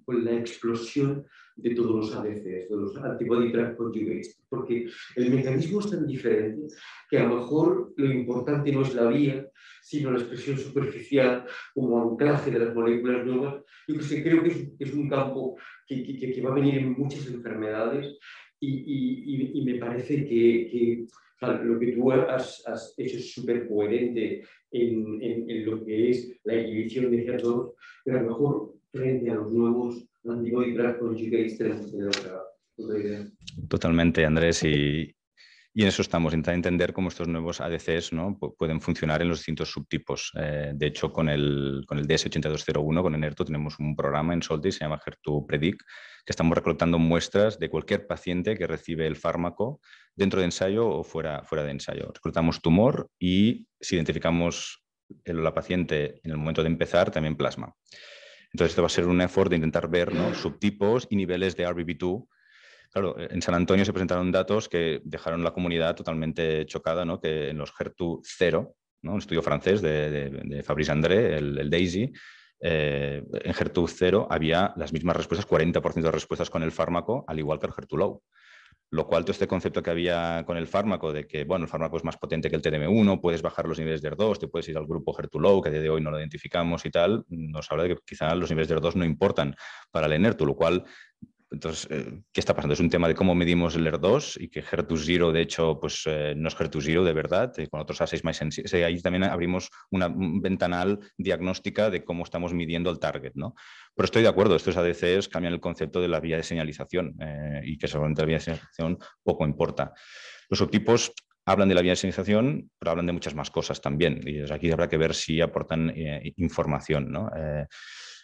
la explosión de todos los ADCs, de los antibody drug conjugates? Porque el mecanismo es tan diferente que a lo mejor lo importante no es la vía, sino la expresión superficial como anclaje de las moléculas nuevas. Yo creo que es un campo que va a venir en muchas enfermedades y me parece que o sea, lo que tú has hecho es súper coherente en lo que es la inhibición de HER2, pero a lo mejor frente a los nuevos antibody drug conjugates tenemos que tener otra idea. Totalmente, Andrés, y en eso estamos, intentando entender cómo estos nuevos ADCs, ¿no? pueden funcionar en los distintos subtipos. De hecho, con el DS8201, con Enhertu, tenemos un programa en Solti, se llama HER2 Predict, que estamos recolectando muestras de cualquier paciente que recibe el fármaco dentro de ensayo o fuera de ensayo. Reclutamos tumor y si identificamos la paciente en el momento de empezar, también plasma. Entonces, esto va a ser un effort de intentar ver, ¿no? subtipos y niveles de RBB2. Claro, en San Antonio se presentaron datos que dejaron la comunidad totalmente chocada, ¿no? Que en los HER2 0 ¿no? Un estudio francés de Fabrice André, el DAISY. En HER2-0 había las mismas respuestas, 40% de respuestas con el fármaco, al igual que el HER2-low. Lo cual, todo este concepto que había con el fármaco, de que bueno, el fármaco es más potente que el TDM1, puedes bajar los niveles de HER2, te puedes ir al grupo HER2-low, que a día de hoy no lo identificamos y tal, nos habla de que quizá los niveles de HER2 no importan para el ENHERTU, lo cual... Entonces, ¿qué está pasando? Es un tema de cómo medimos el HER2 y que HER2-0, de hecho, pues no es HER2-0 de verdad, con otros assays más sensibles. Ahí también abrimos un ventanal diagnóstica de cómo estamos midiendo el target, ¿no? Pero estoy de acuerdo, estos ADCs cambian el concepto de la vía de señalización y que seguramente la vía de señalización poco importa. Los subtipos hablan de la vía de señalización, pero hablan de muchas más cosas también. Y aquí habrá que ver si aportan información, ¿no?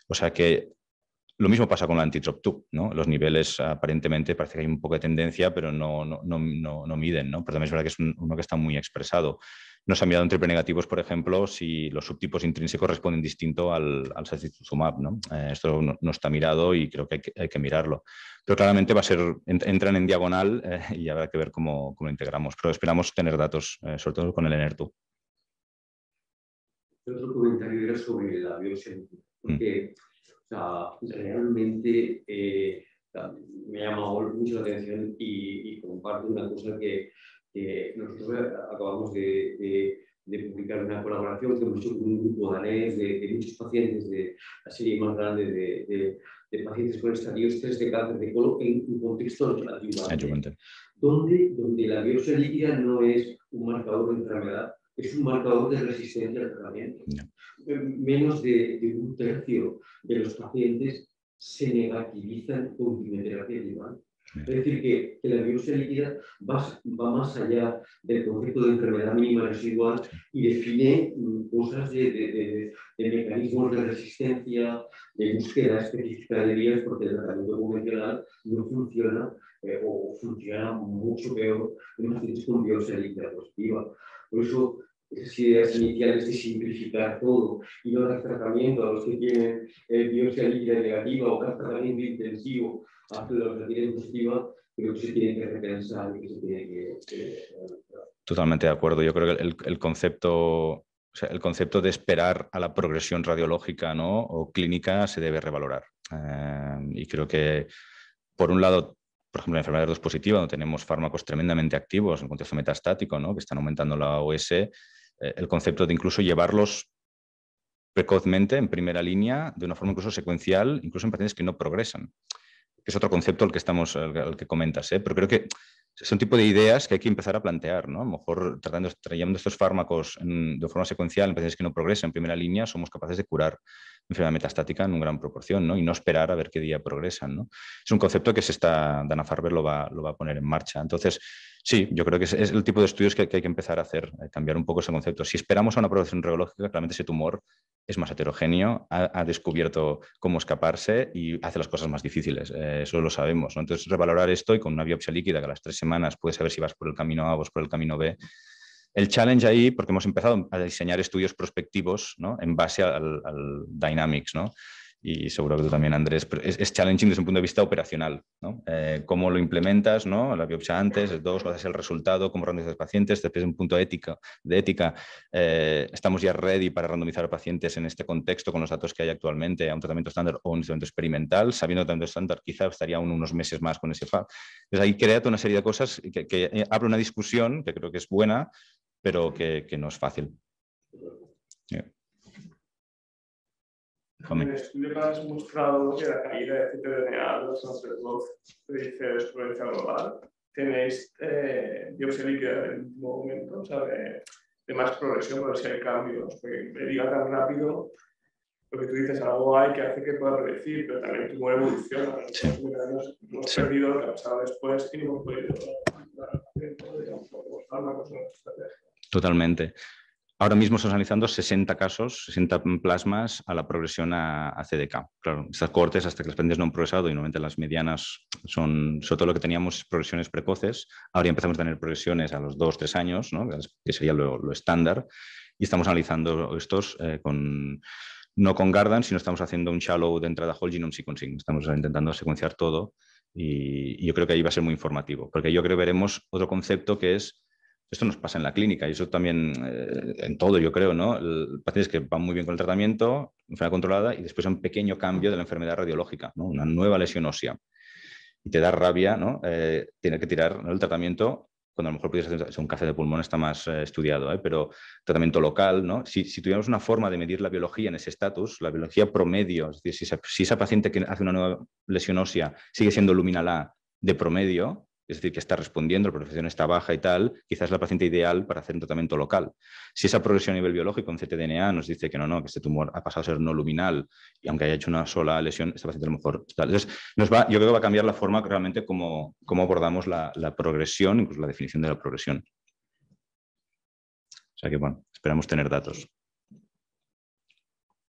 O sea que lo mismo pasa con la anti-TROP2, ¿no? Los niveles aparentemente parece que hay un poco de tendencia, pero no miden, ¿no? Pero también es verdad que es uno que está muy expresado. Nos ha mirado en triple negativos, por ejemplo, si los subtipos intrínsecos responden distinto al sacituzumab, ¿no? Esto no está mirado y creo que hay que mirarlo. Pero claramente entran en diagonal y habrá que ver cómo lo integramos. Pero esperamos tener datos, sobre todo con el ENHERTU. Otro comentario era sobre la biopsia, porque o sea, realmente me ha llamado mucho la atención y comparto una cosa que nosotros acabamos de publicar una colaboración que hemos hecho con un grupo danés de muchos pacientes de la serie más grande de pacientes con estadios 3 de cáncer de colon en un contexto adyuvante, donde la biopsia líquida no es un marcador de enfermedad, es un marcador de resistencia al tratamiento. Menos de un tercio de los pacientes se negativizan con quimioterapia adyuvante. Es decir, que la biopsia líquida va más allá del concepto de enfermedad mínima residual y define cosas de mecanismos de resistencia, de búsqueda específica de vías, porque el tratamiento convencional no funciona o funciona mucho peor en pacientes con biopsia líquida positiva. Por eso, esas ideas iniciales de simplificar todo y no dar tratamiento a los que tienen biopsia líquida negativa o dar tratamiento intensivo a los que tienen positiva, creo que se tiene que repensar y que se tiene que... Totalmente de acuerdo. Yo creo que el concepto, o sea, el concepto de esperar a la progresión radiológica, ¿no? O clínica se debe revalorar. Y creo que, por un lado, por ejemplo, en enfermedad HER2 positiva, donde tenemos fármacos tremendamente activos en el contexto metastático, ¿no? Que están aumentando la OS, el concepto de incluso llevarlos precozmente en primera línea, de una forma incluso secuencial, incluso en pacientes que no progresan, que es otro concepto al que comentas, pero creo que es un tipo de ideas que hay que empezar a plantear, ¿no? A lo mejor trayendo estos fármacos de forma secuencial en pacientes que no progresan en primera línea, somos capaces de curar enfermedad metastática en una gran proporción, ¿no? Y no esperar a ver qué día progresan, ¿no? Es un concepto que Dana-Farber lo va a poner en marcha. Entonces, sí, yo creo que es el tipo de estudios que hay que empezar a hacer, cambiar un poco ese concepto. Si esperamos a una progresión radiológica, claramente ese tumor es más heterogéneo, ha descubierto cómo escaparse y hace las cosas más difíciles. Eso lo sabemos, ¿no? Entonces, revalorar esto y con una biopsia líquida que a las 3 semanas puedes saber si vas por el camino A o vas por el camino B. El challenge ahí, porque hemos empezado a diseñar estudios prospectivos, ¿no? En base al Dynamics, ¿no? Y seguro que tú también, Andrés, pero es challenging desde un punto de vista operacional, ¿no? Cómo lo implementas, ¿no? La biopsia antes, dos, cuál es el resultado, cómo randomizas pacientes, desde un punto de ética. Estamos ya ready para randomizar a pacientes en este contexto con los datos que hay actualmente a un tratamiento estándar o un tratamiento experimental. Sabiendo que tratamiento estándar quizá estaría unos meses más con ese FAB. Entonces ahí crea toda una serie de cosas que abre una discusión que creo que es buena, pero que no es fácil. En el estudio que has mostrado que la caída de ctDNA de los HER2 predice supervivencia global, ¿tenéis biopsia líquida en el último momento? O sea, de más progresión, por si hay cambios. Porque me diga tan rápido, lo que tú dices, algo hay que hace que pueda predecir, pero también el tumor evoluciona. Sí. Hemos perdido lo que ha pasado después y no hemos podido los fármacos en nuestra estrategia. Totalmente. Ahora mismo estamos analizando 60 casos, 60 plasmas a la progresión a CDK. Claro, estas cohortes hasta que las pacientes no han progresado y normalmente las medianas son, sobre todo lo que teníamos, progresiones precoces. Ahora ya empezamos a tener progresiones a los 2-3 años, ¿no? Que sería lo estándar. Y estamos analizando estos no con Guardant, sino estamos haciendo un shallow de entrada whole genome sequencing. Estamos intentando secuenciar todo y yo creo que ahí va a ser muy informativo, porque yo creo que veremos otro concepto que es Esto nos pasa en la clínica y eso también en todo, yo creo, ¿no? Pacientes que van muy bien con el tratamiento, enfermedad controlada, y después un pequeño cambio de la enfermedad radiológica, ¿no? Una nueva lesión ósea. Y te da rabia, ¿no? Tener que tirar, ¿no?, el tratamiento, cuando a lo mejor pudiese hacer un cáncer de pulmón, está más estudiado, pero tratamiento local, ¿no? Si tuviéramos una forma de medir la biología en ese estatus, la biología promedio, es decir, si esa paciente que hace una nueva lesión ósea sigue siendo luminal A de promedio, es decir, que está respondiendo, la progresión está baja y tal, quizás es la paciente ideal para hacer un tratamiento local. Si esa progresión a nivel biológico en ctDNA nos dice que no, que este tumor ha pasado a ser no luminal y aunque haya hecho una sola lesión, esta paciente a lo mejor... Entonces, yo creo que va a cambiar la forma que realmente cómo abordamos la progresión, incluso la definición de la progresión. O sea que, bueno, esperamos tener datos.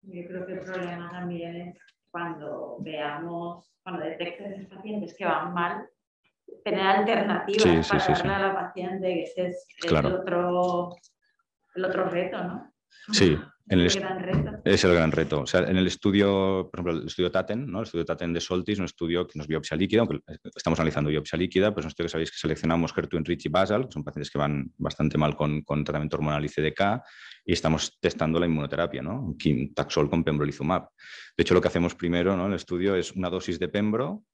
Yo creo que el problema también es cuando detectes esos pacientes que van mal, tener alternativas para darle a la paciente, que ese es claro. el otro reto, ¿no? Sí, es el gran reto. Es el gran reto. O sea, en el estudio, por ejemplo, el estudio TATEN, ¿no? El estudio TATEN de Soltis, un estudio que nos biopsia líquida, aunque estamos analizando biopsia líquida, pues un estudio que sabéis que seleccionamos HER2 enrich y basal, que son pacientes que van bastante mal con tratamiento hormonal y CDK, y estamos testando la inmunoterapia, ¿no? Taxol con pembrolizumab. De hecho, lo que hacemos primero, ¿no?, en el estudio es una dosis de pembro,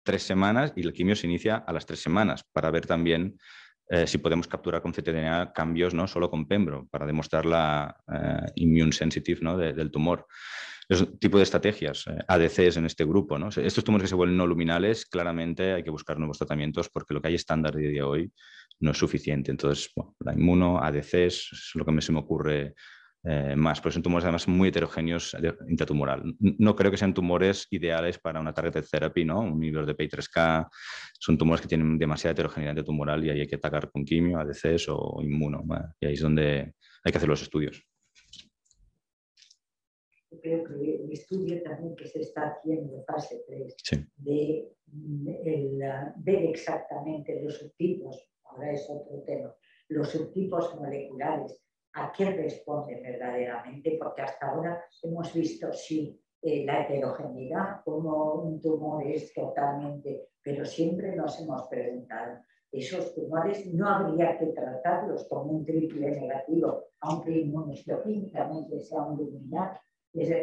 3 semanas, y el quimio se inicia a las 3 semanas para ver también si podemos capturar con ctDNA cambios, no solo con pembro, para demostrar la immune sensitive, ¿no?, del tumor. Es un tipo de estrategias, ADCs en este grupo, ¿no? Estos tumores que se vuelven no luminales, claramente hay que buscar nuevos tratamientos porque lo que hay estándar de día de hoy no es suficiente. Entonces, bueno, la inmuno, ADCs, es lo que se me ocurre más, pero son tumores además muy heterogéneos intratumoral. No creo que sean tumores ideales para una targeted therapy, ¿no? Un inhibidor de PI3K, son tumores que tienen demasiada heterogeneidad intratumoral y ahí hay que atacar con quimio, ADCs o inmuno, ¿vale? Y ahí es donde hay que hacer los estudios. Yo creo que el estudio también que se está haciendo en fase 3 sí. de ver exactamente los subtipos, ahora es otro tema, los subtipos moleculares, a qué responden verdaderamente, porque hasta ahora hemos visto sí la heterogeneidad, como un tumor es totalmente, pero siempre nos hemos preguntado, esos tumores no habría que tratarlos como un triple negativo, aunque inmunohistoquímicamente sea un luminal,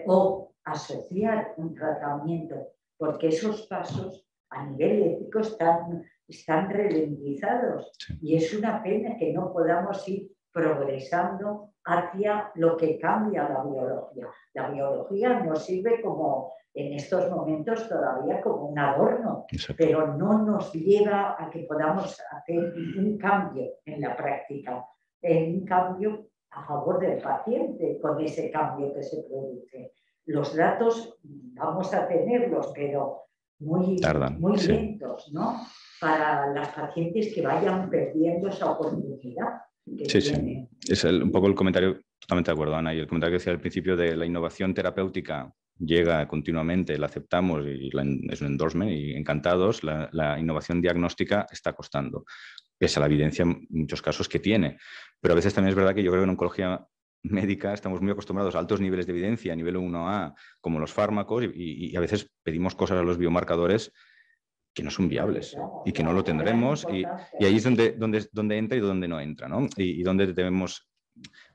o asociar un tratamiento, porque esos pasos a nivel ético están ralentizados y es una pena que no podamos ir progresando hacia lo que cambia la biología. La biología nos sirve como, en estos momentos todavía como un adorno, pero no nos lleva a que podamos hacer un cambio en la práctica, un cambio a favor del paciente con ese cambio que se produce. Los datos vamos a tenerlos, pero muy lentos, ¿no? Para las pacientes que vayan perdiendo esa oportunidad. Sí. Es un poco el comentario, totalmente de acuerdo, Ana, y el comentario que decía al principio de la innovación terapéutica llega continuamente, la aceptamos y es un endorsement y encantados. La innovación diagnóstica está costando, pese a la evidencia en muchos casos que tiene. Pero a veces también es verdad que yo creo que en oncología médica estamos muy acostumbrados a altos niveles de evidencia a nivel 1A, como los fármacos, y a veces pedimos cosas a los biomarcadores que no son viables y que no lo tendremos, y ahí es donde entra y donde no entra, ¿no? Y donde debemos,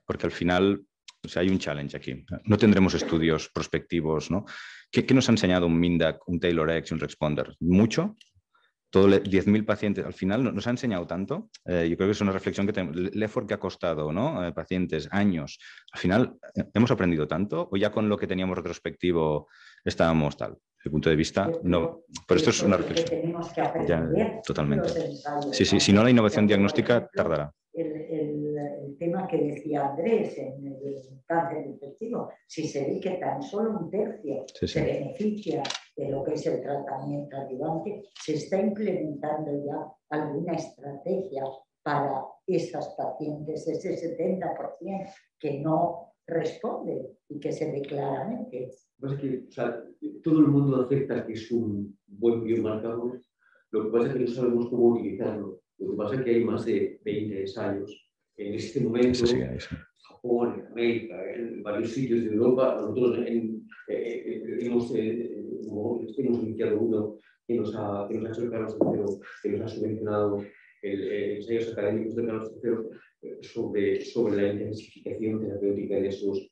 porque al final, o sea, hay un challenge aquí. No tendremos estudios prospectivos, ¿no? ¿Qué nos ha enseñado un MINDAC, un TAYLOR-X y un REXPONDER? ¿Mucho? Todo 10.000 pacientes, al final nos ha enseñado tanto. Yo creo que es una reflexión que tenemos, el effort que ha costado, ¿no? Pacientes, años. Al final, ¿hemos aprendido tanto? ¿O ya con lo que teníamos retrospectivo estábamos tal? Desde el punto de vista, no. Pero esto es una reflexión. Tenemos que aprender totalmente. Sí, si no, la innovación diagnóstica tardará. El tema que decía Andrés en el cáncer infectivo, si se ve que tan solo un tercio se beneficia de lo que es el tratamiento adyuvante, se está implementando ya alguna estrategia para esas pacientes, ese 70% que no responde y que se ve claramente. Lo que pasa es que, o sea, todo el mundo acepta que es un buen biomarcador, lo que pasa es que no sabemos cómo utilizarlo. Lo que pasa es que hay más de 20 ensayos. En este momento, en Japón, en América, en varios sitios de Europa, nosotros hemos iniciado uno que nos ha hecho el Carlos III, que nos ha subvencionado ensayos académicos de Carlos III sobre la intensificación terapéutica en esos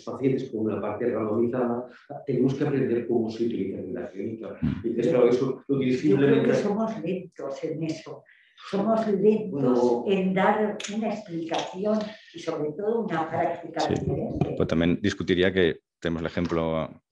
pacientes con una parte randomizada. Tenemos que aprender cómo se utiliza en la clínica. Entonces, claro, eso lo que simplemente... Yo creo que somos lentos en eso. Somos lentos en dar una explicación y sobre todo una práctica diferente. Pues también discutiría que tenemos el ejemplo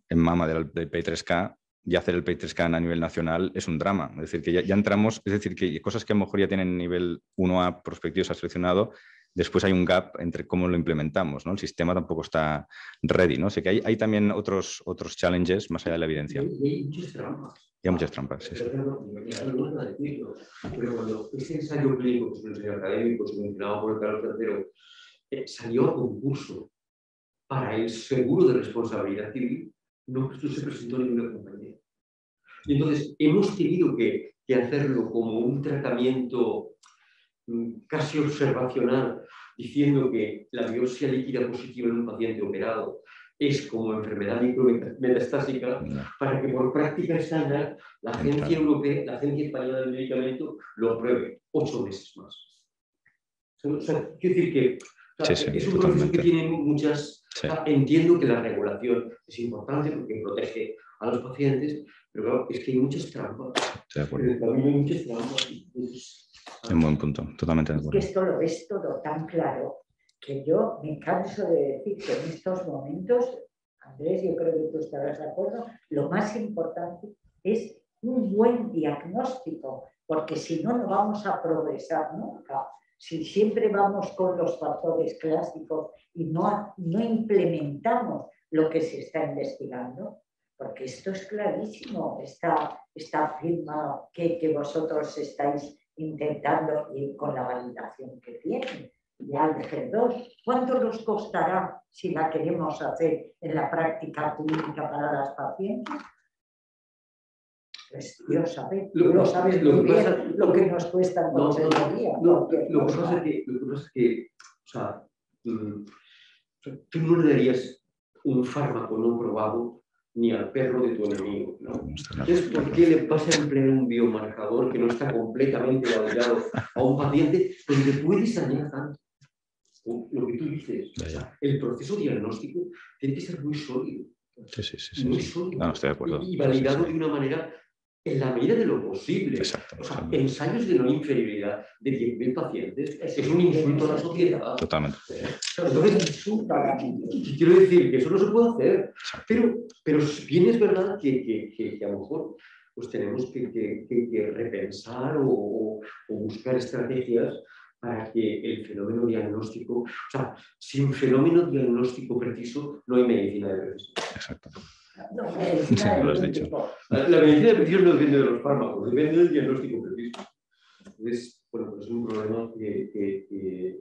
en mama del P3K, y hacer el P3K a nivel nacional es un drama. Es decir, que ya entramos, es decir, que hay cosas que a lo mejor ya tienen nivel 1A prospectivo, se ha seleccionado, después hay un gap entre cómo lo implementamos, ¿no? El sistema tampoco está ready, ¿no? Así que hay también otros challenges más allá de la evidencia. Y hay muchas trampas. Y hay muchas trampas, sí. Pero cuando ese ensayo clínico, que es un ensayo académico, subvencionado por el Carlos III, salió a concurso para el seguro de responsabilidad civil, no se presentó ninguna compañía. Y entonces hemos tenido que hacerlo como un tratamiento casi observacional, diciendo que la biopsia líquida positiva en un paciente operado es como enfermedad micrometastásica, para que por práctica estándar la Agencia Europea, la Agencia Española del Medicamento lo apruebe 8 meses más. O sea, quiero decir que es un proceso que tiene muchas... O sea, entiendo que la regulación es importante porque protege a los pacientes, pero claro, es que hay muchas trampas. De acuerdo. También hay muchas trampas. Es un buen punto, totalmente de acuerdo. Es que esto lo ves todo tan claro que yo me canso de decir que en estos momentos, Andrés, yo creo que tú estarás de acuerdo, lo más importante es un buen diagnóstico, porque si no, no vamos a progresar nunca. Si siempre vamos con los factores clásicos y no implementamos lo que se está investigando, porque esto es clarísimo, esta firma que vosotros estáis intentando y con la validación que tienen. Y Alger 2, ¿cuánto nos costará si la queremos hacer en la práctica clínica para las pacientes? Pues Dios sabe, tú lo sabes muy bien lo que nos cuesta en consejería. Lo que pasa es que, o sea, tú no le darías un fármaco no probado ni al perro de tu enemigo, ¿no? Entonces, ¿por qué le vas a emplear un biomarcador que no está completamente validado a un paciente donde puedes dañar tanto? Lo que tú dices, el proceso diagnóstico tiene que ser muy sólido. Muy sólido. No, estoy de acuerdo. Y validado de una manera, en la medida de lo posible. Exacto. O sea, ensayos de no inferibilidad de 10.000 pacientes es un insulto a la sociedad. Totalmente. Entonces, quiero decir que eso no se puede hacer. Pero bien es verdad que a lo mejor pues tenemos que repensar o buscar estrategias para que el fenómeno diagnóstico, o sea, sin fenómeno diagnóstico preciso no hay medicina de precisión. Exacto. Sí, lo has dicho. La medicina de precisión no depende de los fármacos, depende del diagnóstico preciso. Entonces, bueno, pues es un problema que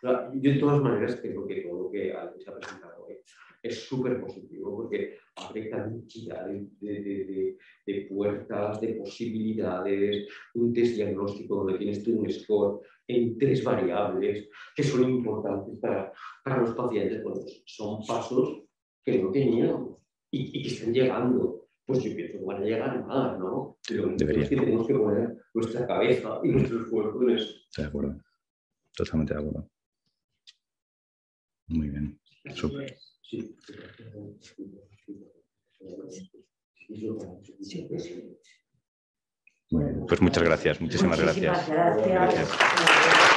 yo de todas maneras creo que todo lo que se ha presentado hoy es súper positivo porque abre cantidad de puertas, de posibilidades, un test diagnóstico donde tienes tú un score en 3 variables que son importantes para los pacientes. Bueno, pues son pasos que no teníamos y que están llegando. Pues yo pienso que van a llegar más, ¿no? Pero es que tenemos que poner nuestra cabeza y nuestro esfuerzo en eso. De acuerdo. Totalmente de acuerdo. Muy bien. Súper. Sí. Muy bien. Pues muchas gracias. Muchísimas gracias. Gracias.